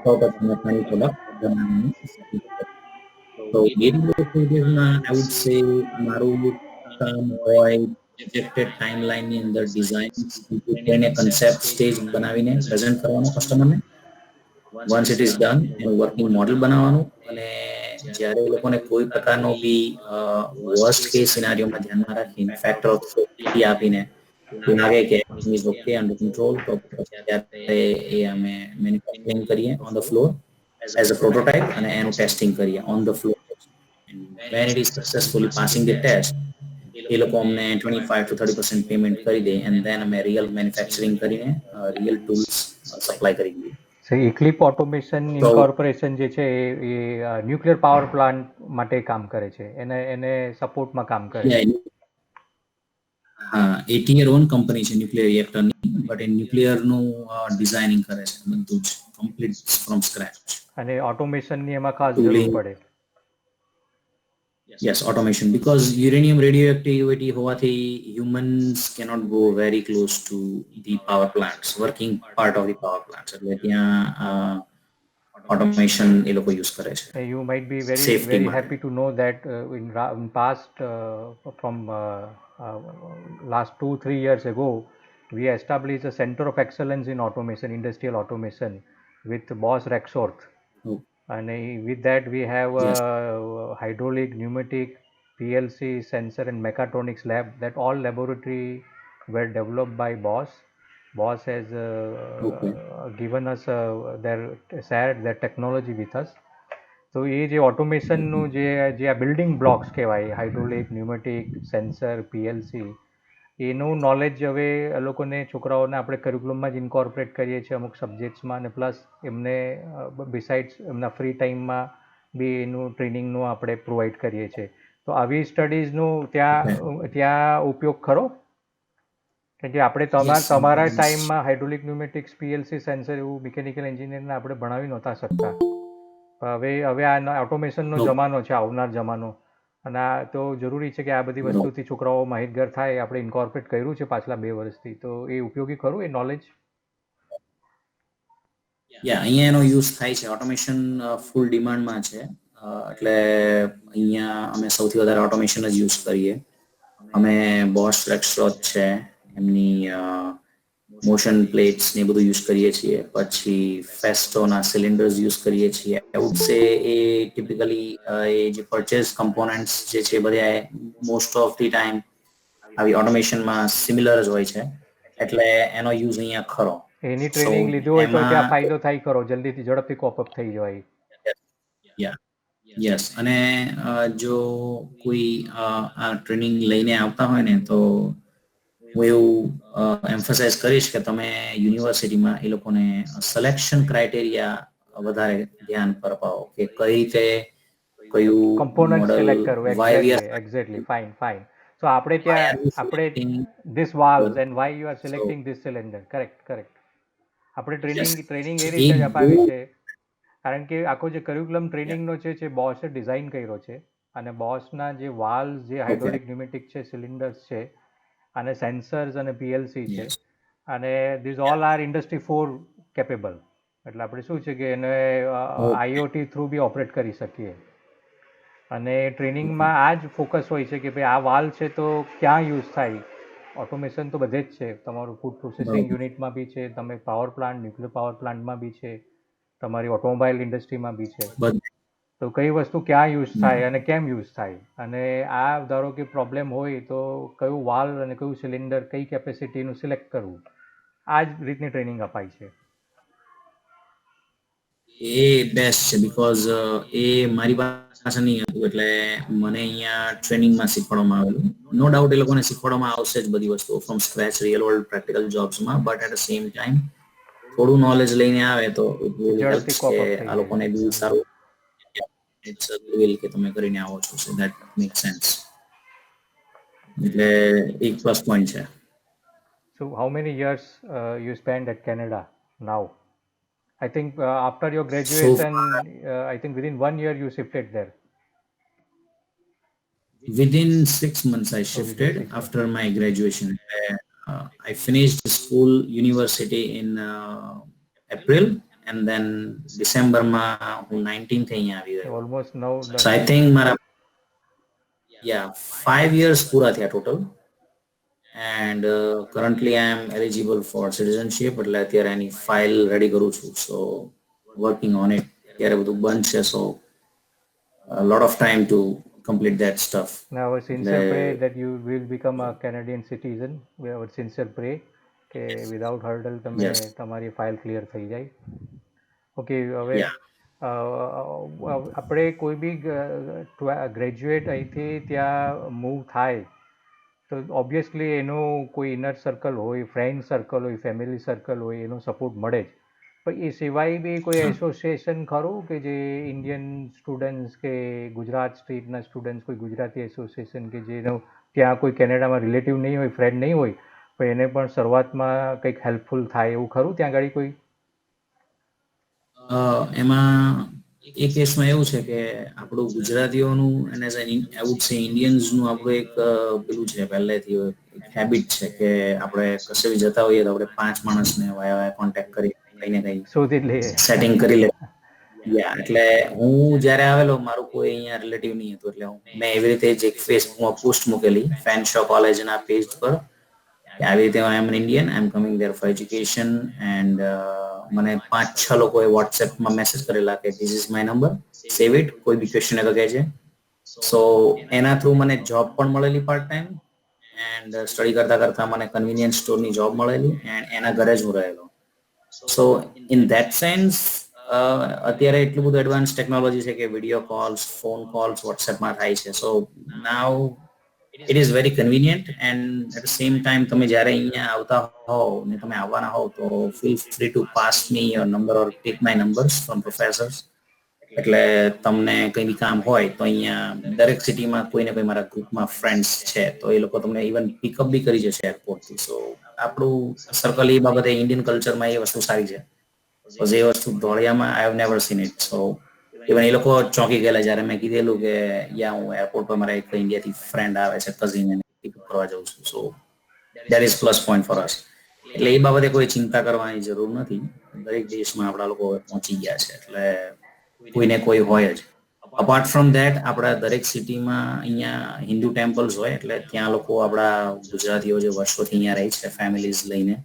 તો પછી અમે ફાઇનલ પ્રોડક્ટ બનાવીને તો ડે ટુ ડે એક્ટિવિટીઝમાં આઈ વુડ સે મારું કામ હોય પ્રોજેક્ટેડ ટાઈમલાઈનની અંદર ડિઝાઇન કરીને કન્સેપ્ટ સ્ટેજ બનાવીને પ્રેઝન્ટ કરવાનો કસ્ટમરને વન્સ ઇટ ઇઝ ડન એનું વર્કિંગ મોડેલ બનાવવાનું અને જ્યારે એ લોકોને કોઈ પ્રકારનો બી વર્સ્ટ કેસ સિનારીઓમાં ધ્યાનમાં રાખીને ફેક્ટર ઓફ સેફ્ટી આપીને લાગે કે everything is okay under control તો ત્યારે એ અમે મેન્યુફેક્ચરિંગ કરીએ on the floor as a prototype અને એનું ટેસ્ટિંગ કરીએ on the floor when it is successfully passing the test એ લોકો અમને 25 to 30% પેમેન્ટ કરી દે એન્ડ ધેન અમે રિયલ મેન્યુફેક્ચરિંગ કરીને રિયલ ટૂલ્સ સપ્લાય કરી દઈએ. ઇક્લિપ ઓટોમેશન ઇન્કોર્પોરેશન જે છે એ ન્યુક્લિયર પાવર પ્લાન્ટ માટે કામ કરે છે, એને સપોર્ટમાં કામ કરે છે. હા, એ ટિયર 1 કંપની છે ન્યુક્લિયર રિએક્ટરની બટ એ ન્યુક્લિયરનું ડિઝાઇનિંગ કરે છે બધું જ કમ્પ્લીટ ફ્રોમ સ્ક્રેચ અને ઓટોમેશનની એમાં ખાસ જરૂર પડે. Yes, automation because uranium radioactivity હોવાથી humans cannot go very close to the power plants, working part of the power plants. એટલે ત્યાં automation એ લોકો use કરે છે. You might be very Safety very માટે. happy to know that in past from last 2-3 years ago we established a center of excellence in automation, industrial automation with Bosch Rexroth. Oh. And with that we have Yes. hydraulic, pneumatic, PLC, sensor and mechatronics lab, that all laboratory were developed by Bosch. Bosch has given us shared their technology with us. તો એ જે ઓટોમેશનનું જે આ building blocks કહેવાય, hydraulic, pneumatic, sensor, PLC, એનું knowledge હવે એ લોકોને છોકરાઓને આપણે કરિક્યુલમમાં જ ઇન્કોર્પોરેટ કરીએ છીએ અમુક સબ્જેક્ટ્સમાં અને પ્લસ એમને બિસાઇડ્સ એમના ફ્રી ટાઈમમાં બી એનું ટ્રેનિંગનું આપણે પ્રોવાઈડ કરીએ છીએ. તો આવી સ્ટડીઝનું ત્યાં ઉપયોગ ખરો? કેમ કે આપણે તમારા ટાઈમમાં હાઇડ્રોલિક, ન્યુમેટિક્સ, PLC, સેન્સર એવું મિકેનિકલ એન્જિનિયરને આપણે ભણાવી નહોતા શકતા. હવે આ ઓટોમેશનનો જમાનો છે, આવનાર જમાનો, અને આ તો જરૂરી છે કે આ બધી વસ્તુથી છોકરાઓ માહિતગાર થાય. આપણે ઇન્કોર્પોરેટ કર્યું છે પાછલા 2 વર્ષથી, તો એ ઉપયોગી ખરું એ નોલેજ? અહીંયા એનો યુઝ થાય છે. ઓટોમેશન ફૂલ ડિમાન્ડમાં છે એટલે અહીંયા અમે સૌથી વધારે ઓટોમેશન જ યુઝ કરીએ. અમે બોશ રેક્સરોથ છે એમની મોશન પ્લેટ્સ ને બધું યુઝ કરીએ છીએ, પછી ફેસ્ટોના સિલિન્ડર્સ યુઝ કરીએ છીએ. આઈ વુડ સે એ ટિપિકલી એ જે પરચેઝ કમ્પોનન્ટ્સ જે છે બધા મોસ્ટ ઓફ ધી ટાઈમ આવી ઓટોમેશનમાં સિમિલર જ હોય છે એટલે એનો યુઝ અહીંયા ખરો. એની ટ્રેનિંગ લીધું હોય તો ત્યાં ફાયદો થાય ખરો, જલ્દીથી ઝડપથી કોપઅપ થઈ જાય. યસ, અને જો કોઈ આ ટ્રેનિંગ લઈને આવતા હોય ને તો હું એવું એમ્ફસાઇઝ કરીશ કે તમે યુનિવર્સિટીમાં એ લોકોને સિલેક્શન ક્રાઇટેરિયા વધારે ધ્યાન પર અપાવો કે કઈ રીતે કયું કમ્પોનન્ટ સિલેક્ટ કરવું. Model exactly, fine. So આપણે this valves and why you are selecting this cylinder. correct. આપણે ટ્રેનિંગ એ રીતે જ અપાવી છે કારણ કે આખો જે કરિક્યુલમ ટ્રેનિંગનો છે જે બોસે ડિઝાઇન કર્યો છે, અને બોસના જે વાલ્વ, જે હાઇડ્રોલિક, ન્યુમેટિક છે, સિલિન્ડર્સ છે, અને સેન્સર્સ અને PLC છે, અને this all are industry 4 capable. એટલે આપણે શું છે કે એને IoT થ્રુ બી ઓપરેટ કરી શકીએ. અને Okay. ટ્રેનિંગમાં આ જ ફોકસ હોય છે કે ભાઈ આ વાલ છે તો ક્યાં યુઝ થાય. ઓટોમેશન તો બધે જ છે, તમારું ફૂડ પ્રોસેસિંગ બરોબર. યુનિટમાં બી છે, તમે પાવર પ્લાન્ટ ન્યુક્લિયર પાવર પ્લાન્ટમાં બી છે, તમારી ઓટોમોબાઈલ ઇન્ડસ્ટ્રીમાં બી છે. બધે. તો કઈ વસ્તુ ક્યાં યુઝ થાય હમ. અને કેમ યુઝ થાય, અને આ ધારો કે પ્રોબ્લેમ હોય તો કયું વાલ્વ અને કયું સિલિન્ડર કઈ કેપેસિટીનું સિલેક્ટ કરવું, આ જ રીતની ટ્રેનિંગ અપાય છે. એ બેસ્ટ છે બીકોઝ એ મારી પાસે નહીં હતું, એટલે મને અહીંયા ટ્રેનિંગમાં શીખવાડવામાં આવેલું. નો ડાઉટ એ લોકોને શીખવાડવામાં આવશે જ બધી વસ્તુઓ from scratch real world practical જોબ્સમાં, but at the same time થોડું નોલેજ લઈને આવે તો ઇટ વિલ હેલ્પ્સ ઝડપથી કે કોપઅપ થઈ આ જાય. લોકોને બી સારું. ઇટ્સ અ વિલ કે તમે કરીને આવો છો, સો ધેટ મેક સેન્સ. એટલે એક પ્લસ પોઈન્ટ છે. So how many years you spent at Canada now? I think after your So graduation, I think within 1 year you shifted there. within 6 months I So within shifted 6 months. after my graduation. I finished school university in April, and then December માં હું 19 થી અહીંયા આવી So ગયો. almost now So I think મારા yeah 5 years પૂરા થયા total, and currently I am eligible for citizenship, એટલે અત્યારે એની ફાઇલ રેડી કરું છું, so working on it. ત્યારે બધું બંધ છે, so a lot of time to complete that stuff. now our એટલે sincere pray that you will become a Canadian citizen. We our sincere pray કે without hurdle તમે yes, તમારી file clear થઈ જાય. ઓકે, હવે yeah. આપણે કોઈ બી graduate અહીંથી ત્યાં મૂવ થાય તો ઓબ્વિયસલી એનું કોઈ ઇનર સર્કલ હોય, ફ્રેન્ડ સર્કલ હોય, ફેમિલી સર્કલ હોય, એનો સપોર્ટ મળે જ. પણ એ સિવાય બી કોઈ હા. એસોસિએશન ખરું કે જે ઇન્ડિયન સ્ટુડન્ટ્સ કે ગુજરાત સ્ટેટના સ્ટુડન્ટ્સ, કોઈ ગુજરાતી એસોસિએશન કે જેનો ત્યાં કોઈ કેનેડામાં રિલેટિવ નહીં હોય, ફ્રેન્ડ નહીં હોય, પણ એને પણ શરૂઆતમાં કંઈક હેલ્પફુલ થાય એવું ખરું ત્યાં આગળ કોઈ? એમાં એ કેસમાં એવું છે કે આપણું ગુજરાતીઓનું અને એઝ આઈ વુડ સે ઇન્ડિયન્સનું આપણું એક પેલું છે પહેલેથી એક હેબિટ છે કે આપણે કશે બી જતા હોઈએ તો આપણે 5 માણસને વાયા વાયા કોન્ટેક્ટ કરી કઈ ને કઈ શોધી જ લઈએ. સેટિંગ કરી લે. યા એટલે હું જ્યારે આવેલો મારું કોઈ અહીંયા રિલેટિવ નહીં હતું, એટલે મેં એવી રીતે જ એક ફેસબુકમાં પોસ્ટ મૂકેલી ફેન શો કોલેજના પેજ પર કે આવી રીતે I am an Indian, I am coming there for education, and મને 5-6 લોકોએ વોટ્સએપમાં મેસેજ કરેલા કે this is my number, save it, કોઈ બી ક્વેશ્ચન તો કહેજે. સો એના થ્રુ મને જોબ પણ મળેલી પાર્ટ ટાઈમ, એન્ડ સ્ટડી કરતા કરતા મને કન્વિનિયન્સ સ્ટોરની જોબ મળેલી, એન્ડ એના ઘરે જ હું રહેલો. સો ઇન ધેટ સેન્સ અત્યારે એટલું બધું એડવાન્સ ટેકનોલોજી છે કે વિડીયો કોલ્સ, ફોન કોલ્સ વોટ્સએપમાં થાય છે. સો નાવ it is very convenient, and at the same time તમે જ્યારે અહીંયા આવતા હોવ ને તમે આવવાના હોવ તો feel free to pass me your number or take my numbers from professors. એટલે તમને કઈ બી કામ હોય તો અહીંયા દરેક સિટીમાં કોઈને કોઈ મારા ગ્રુપમાં ફ્રેન્ડ્સ છે તો એ લોકો તમને ઇવન પિકઅપ બી કરી જશે એરપોર્ટથી. સો આપણું સર્કલ એ બાબતે ઇન્ડિયન કલ્ચરમાં એ વસ્તુ સારી છે. એ વસ્તુ ધોળિયામાં I have never seen it. So even એ લોકો ચોંકી ગયેલા જ્યારે મેં કીધેલું કે યા હું એરપોર્ટ પર મારા એક ઇન્ડિયાથી ફ્રેન્ડ આવે છે, કઝિન, એને પિકઅપ કરવા જાઉં છું. So that is plus point for us. એટલે એ બાબતે કોઈ ચિંતા કરવાની જરૂર નથી. દરેક દેશમાં આપણા લોકો પહોંચી ગયા છે, એટલે કોઈને કોઈ હોય જ. અપાર્ટ ફ્રોમ ધેટ આપણા દરેક સિટીમાં અહીંયા હિન્દુ ટેમ્પલ્સ હોય, એટલે ત્યાં લોકો આપણા ગુજરાતીઓ જે વર્ષોથી અહીંયા રહે છે ફેમિલીઝ લઈને,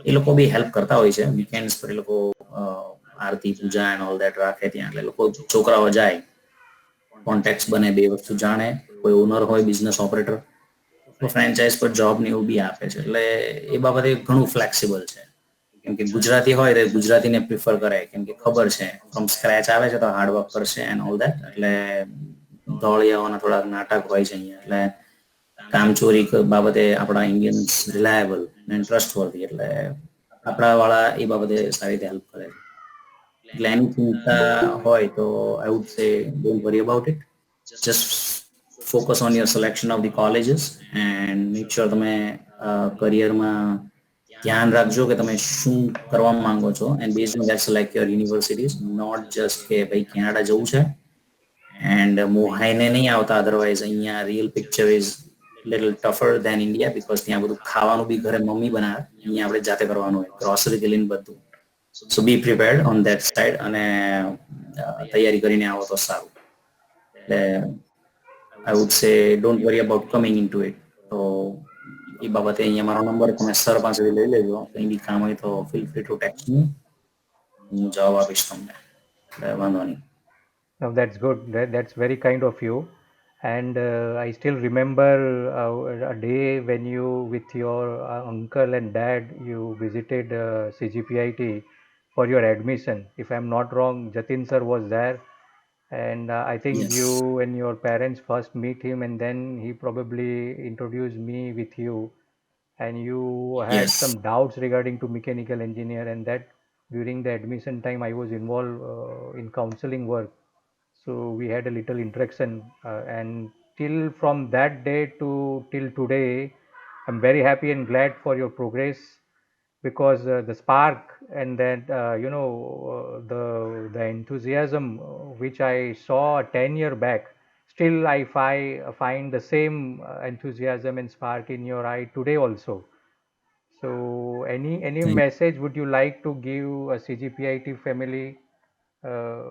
એ લોકો બી હેલ્પ કરતા હોય છે. વીકેન્ડ્સ પર એ લોકો આરતી, પૂજા એન્ડ ઓલ દેટ રાખે ત્યાં, એટલે લોકો છોકરાઓ જાય, કોન્ટેક્ટ બને, બે વસ્તુ જાણે. કોઈ ઓનર હોય, બિઝનેસ ઓપરેટર, તો ફ્રેન્ચાઇઝ પર જોબ ને એવું બી આપે છે. એટલે એ બાબતે ઘણું ફ્લેક્સિબલ છે. કેમ કે ગુજરાતી હોય તો ગુજરાતીને પ્રિફર કરે, કેમ કે ખબર છે ફ્રોમ સ્ક્રેચ આવે છે તો હાર્ડવર્ક કરશે એન્ડ ઓલ દેટ. એટલે ધોળિયાઓના થોડાક નાટક હોય છે અહીંયા, એટલે કામચોરી બાબતે આપણા ઇન્ડિયન્સ રિલાયબલ એન્ડ ટ્રસ્ટવર્ધી, એટલે આપણા વાળા એ બાબતે સારી રીતે હેલ્પ કરે છે. એટલે એની ચિંતા હોય તો આઈ વુડ સે don't worry about it. Just focus on your selection of the colleges and make sure તમે કરિયરમાં ધ્યાન રાખજો કે તમે શું કરવા માંગો છો, and based on that select your universities. Not just કે ભાઈ કેનેડા જવું છે એન્ડ મોહાઈને નહીં આવતા, અધરવાઇઝ અહીંયા real picture is little tougher than India, because ત્યાં બધું ખાવાનું બી ઘરે મમ્મી બનાવે, અહીંયા આપણે જાતે કરવાનું હોય, ગ્રોસરી લઈને બધું. સો બી પ્રિપેર્ડ ઓન ધેટ સાઇડ, અને તૈયારી કરીને આવો તો સારું. I would say don't worry about coming into it. તો એ બાબતે અહીંયા મારો નંબર તમે સર પાસેથી લઈ લેજો. કંઈ બી કામ હોય તો ફીલ ફ્રી ટુ ટેક્સ્ટ મી. હું જવાબ આપીશ તમને. એટલે વાંધો નહીં. Now that's good. That's very kind of you. And I still remember a day when you, with your uncle and dad, you visited CGPIT for your admission. If I'm not wrong, Jatin sir was there, and I think Yes. you and your parents first meet him, and then he probably introduced me with you, and you had Yes. some doubts regarding to mechanical engineer, and that during the admission time I was involved in counseling work, so we had a little interaction, and till from that day to till today, I'm very happy and glad for your progress, because the spark and that the enthusiasm which I saw 10 year back, still I find the same enthusiasm and spark in your eye today also. So any Thank message would you like to give a CGPIT family? Uh,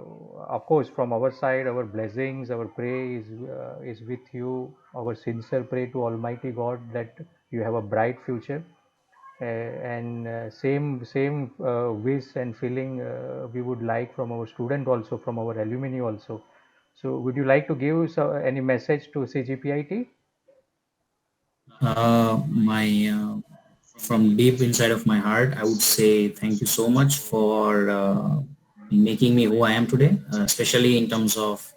of course, from our side, our blessings, our prayer is with you. Our sincere prayer to Almighty God that you have a bright future, and same wish and feeling we would like from our student also, from our alumni also. So, would you like to give any message to CGPIT? my from deep inside of my heart, I would say thank you so much for making me who I am today, especially in terms of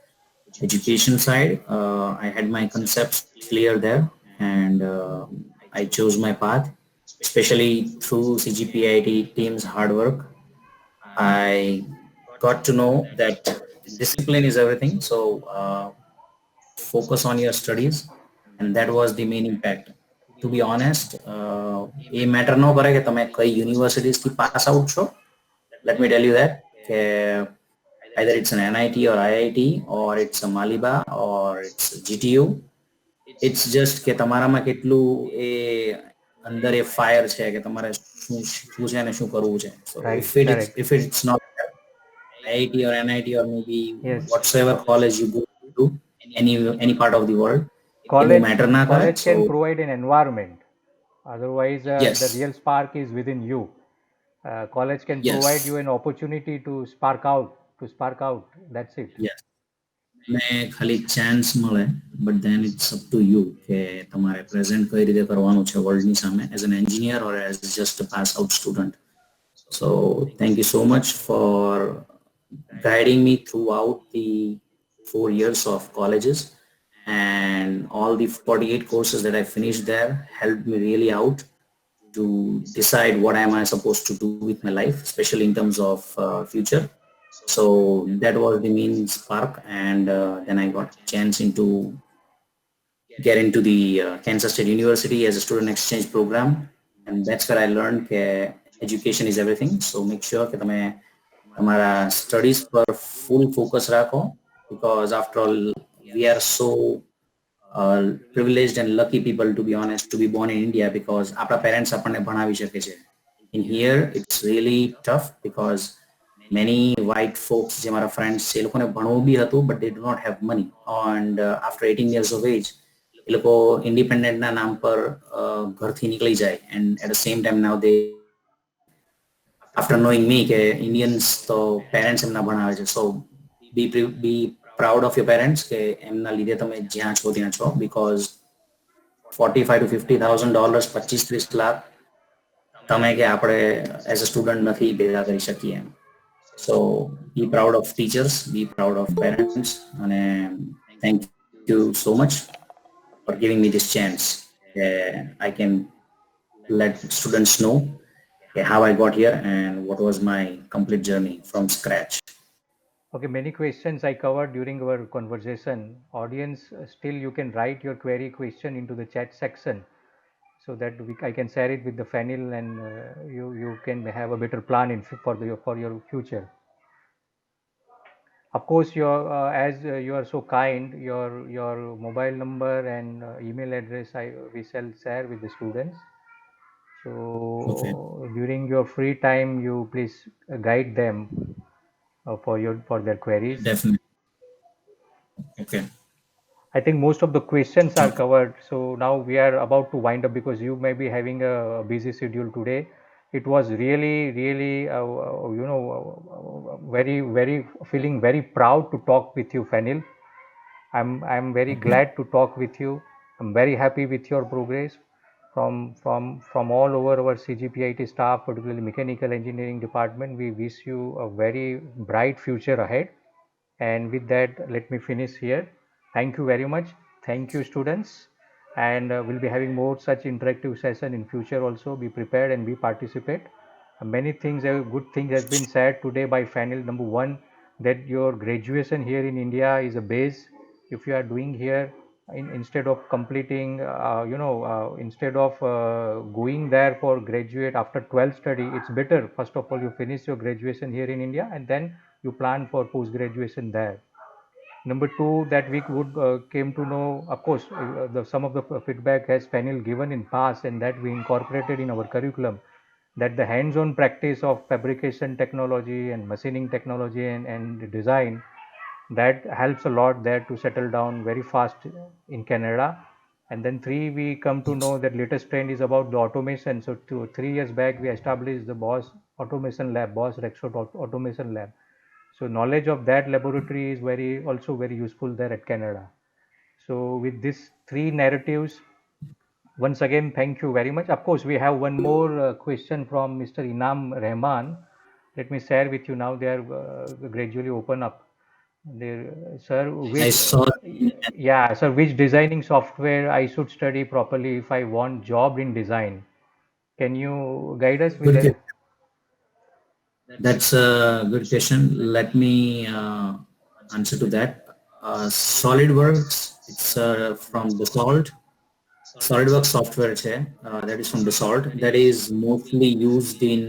education side. I had my concepts clear there, and I chose my path, especially through CGPIT team's hard work. I got to know that discipline is everything. So focus on your studies, and that was the main impact. To be honest, A matter ન કરે કે તમે કઈ યુનિવર્સિટીઝથી pass out છો. Let me tell you that either it's an NIT or IIT or it's a Maliba or it's GTU. It's just કે તમારામાં કેટલું એ અંદર એ ફાયર છે કે તમારે શું છે ને શું કરવું છે. So Right, if correct. it's not IIT or NIT or maybe Yes. whatsoever college you go to any part of the world, એ બહુ college મેટર ના કરે. college So can provide an environment, otherwise the yes, real spark is within you. College can provide you yes, an opportunity to spark out, that's it. yes. ને ખાલી chance મળે, but then it's up to you કે તમારે present કઈ રીતે કરવાનું છે વર્લ્ડની સામે as an engineer or as just a pass out student. So thank you so much for guiding me throughout the 4 years of colleges, and all the 48 courses that I finished there helped me really out to decide what am I supposed to do with my life, especially in terms of future. So that was the main spark, and then I got chance into get into the Kansas State University as a student exchange program, and that's where I learned that education is everything. So make sure કે તમે તમારા studies પર full focus રાખો, because after all we are so privileged and lucky people, to be honest, to be born in India, because આપણા parents આપણને ભણાવી શકે છે. In here it's really tough because many white folks જે મારા friends છે એ લોકોને ભણવું બી હતું, but they do not have money, and after 18 years of age એ લોકો ઇન્ડિપેન્ડન્ટના નામ પર ઘરથી નીકળી જાય, and at the same time now they, after knowing me કે Indians તો parents એમના ભણાવે છે. So be proud of your parents કે એમના લીધે તમે જ્યાં છો ત્યાં છો, because 45 to 50,000 dollars, 25-30 લાખ તમે કે આપણે એઝ અ સ્ટુડન્ટ નથી ભેગા કરી શકીએ એમ. So be proud of teachers, be proud of parents, and thank you so much for giving me this chance. I can let students know how I got here and what was my complete journey from scratch. Okay, many questions I covered during our conversation. Audience, still you can write your query question into the chat section, so that I can share it with the panel, and you can have a better plan for your future. Of course, as you are so kind, your mobile number and email address we shall share with the students. Okay, So during your free time, you please guide them for their queries. definitely. Okay. I think most of the questions are covered. So now we are about to wind up because you may be having a busy schedule today. It was really, really, very, very feeling very proud to talk with you, Fanil. I'm very Okay. glad to talk with you. I'm very happy with your progress from all over our CGPIT staff, particularly mechanical engineering department. We wish you a very bright future ahead. And with that, let me finish here. Thank you very much. Thank you, students. And we'll be having more such interactive session in future also. Be prepared and be participate. Many things, good things has been said today by Fanil. Number one, that your graduation here in India is a base. If you are doing here, instead of completing, instead of going there for graduate after 12th study, it's better. First of all, you finish your graduation here in India and then you plan for post graduation there. Number two, that we would came to know, of course, some of the feedback has panel given in past, and that we incorporated in our curriculum. That the hands-on practice of fabrication technology and machining technology and design, that helps a lot there to settle down very fast in Canada. And then three, we come to know that latest trend is about the automation. So 3 years back, we established the Boss Automation Lab, Boss Rexroth Automation Lab. So knowledge of that laboratory is very also very useful there at Canada. So with these three narratives, once again, thank you very much. Of course, we have one more question from Mr. Inam Rahman. Let me share with you now. They are gradually open up. There, sir, I which saw. yeah, sir, which designing software I should study properly if I want job in design? Can you guide us with Good. that? That's a good question. Let me answer to that. SolidWorks, it's from Dassault. SolidWorks software છે, that is from Dassault. That is mostly used in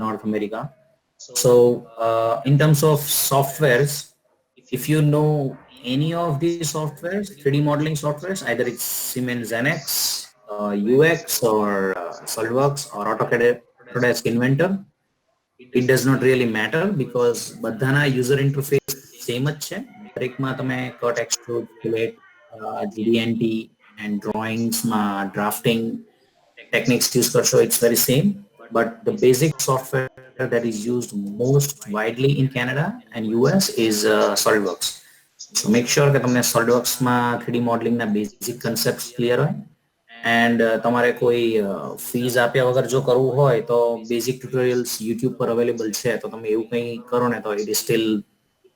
North America. So in terms of softwares, if you know any of these softwares, 3D modeling softwares, either it's Siemens NX, UX, or SolidWorks, or AutoCAD, Autodesk Inventor, it does not really matter because બધાના user interface same જ છે. દરેકમાં તમે cut, extrude, fillet, GD&T and drawings drafting techniques use કરશો, it's very same. But the basic software that is used most widely in Canada and US is SolidWorks. So make sure કે તમને SolidWorksમાં 3D modeling ના basic concepts clear હોય. And તમારે કોઈ fees આપ્યા વગર જો કરવું હોય તો બેઝિક ટ્યુટોરિયલ્સ યુટ્યુબ પર અવેલેબલ છે, તો તમે એવું કંઈ કરો ને તો it is still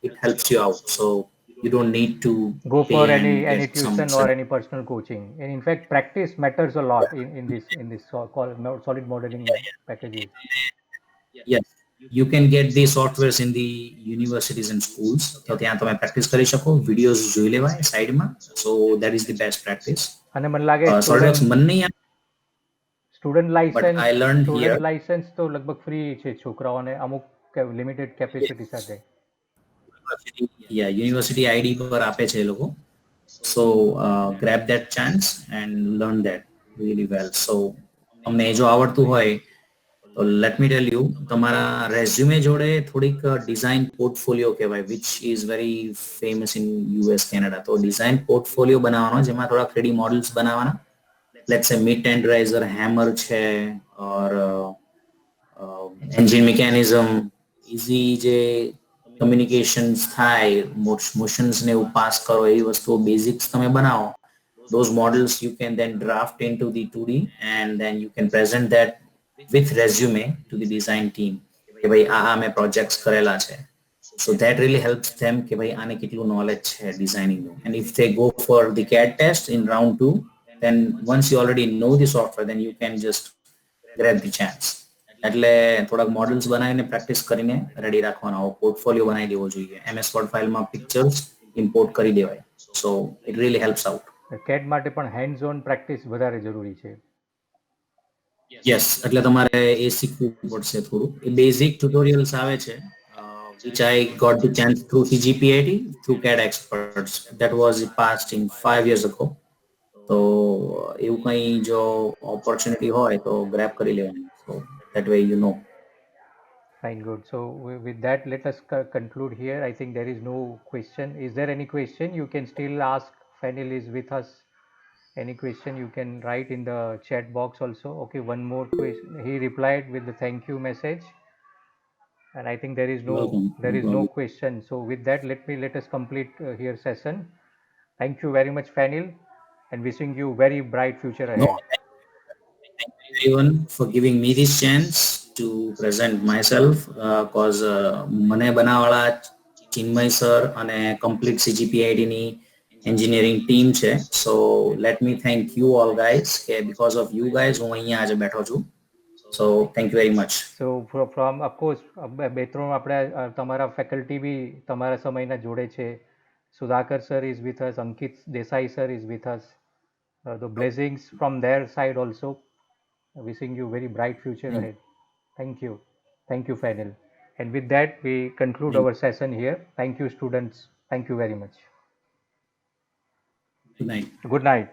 it helps you out, so you don't need to Go pay for and any get some tuition or any personal coaching. And in fact, practice matters a lot in this solid modeling packages. yes, you can get the softwares in the universities and schools, તો ત્યાં તમે practice કરી શકો, videos જોઈ લેવાય સાઈડમાં, so that is the best practice. અને મને લાગે SolidWorks મને નહીં આવે, student but I licence learned here. Student licence તો લગભગ ફ્રી છે છોકરાઓને અમુક લિમિટેડ કેપેસિટી સાથે. યુનિવર્સિટી આઈડી પર આપે છે એ લોકો. So grab that chance and learn that really well. So તમને જો આવડતું હોય તો let me tell you, તમારા રેઝ્યુમે જોડે થોડીક ડિઝાઇન પોર્ટફોલિયો કહેવાય, which is very famous in US Canada. તો ડિઝાઇન પોર્ટફોલિયો બનાવવાનો જેમાં થોડા 3D મોડલ્સ બનાવવાના. let's say mid tenderizer hammer છે, or engine mechanism, easy જે કમ્યુનિકેશન્સ થાય, મોશન્સ ને એવું પાસ કરો, એવી વસ્તુઓ બેઝિક્સ તમે બનાવો. those models you can then draft into the 2D, and then you can present that with resume to the design team કે ભાઈ આ મેં પ્રોજેક્ટ્સ કરેલા છે. so that really helps them કે ભાઈ આને કેટલું knowledge છે designing નું. and if they go for the CAD test in round 2, then once you already know the software, then you can just grab the chance. એટલે થોડાક models બનાવીને practice કરીને રેડી રાખવાનો, પોર્ટફોલિયો બનાવી દેવો જોઈએ. MS વર્ડ ફાઇલમાં પિક્ચર્સ ઇમ્પોર્ટ કરી દેવાય, so it really helps out. કેડ માટે પણ હેન્ડ્સ ઓન પ્રેક્ટિસ વધારે જરૂરી છે. યસ, એટલે તમારે એ શીખવું પડશે થોડું. એ બેઝિક ટ્યુટોરિયલ્સ આવે છે, which I got the chance through CGPIT, through CAD experts. That was passed in 5 years ago. તો એવું કંઈ જો ઓપોર્ચ્યુનિટી હોય તો ગ્રેબ કરી લેવાની, so that way you know. Fine, good. So with that, let us conclude here. I think there is no question. Is there any question? You can still ask. Fanil is with us. Any question you can write in the chat box also. Okay, one more question. He replied with the thank you message, and I think Welcome. there No is no problem. question. So with that, let us complete here session. Thank you very much, Fanil, and wishing you very bright future No, ahead. thank you everyone for giving me this chance to present myself cause મને બનાવવાળા Chinmay sir અને complete CGPIT ની engineering team છે. So let me thank you all guys કે because of you guys હું અહીંયા આજે બેઠો છું. So thank you very much. So from of course બે ત્રણ આપણે તમારા ફેકલ્ટી બી તમારા સમયના જોડે છે. Sudhakar sir is with us, Ankit Desai sir is with us. The blessings from their side also. Wishing you very bright future Thank, ahead. Thank you. Thank you, Fanil. And with that, we conclude thank our session here. Thank you, students. Thank you very much. Good night. Good night.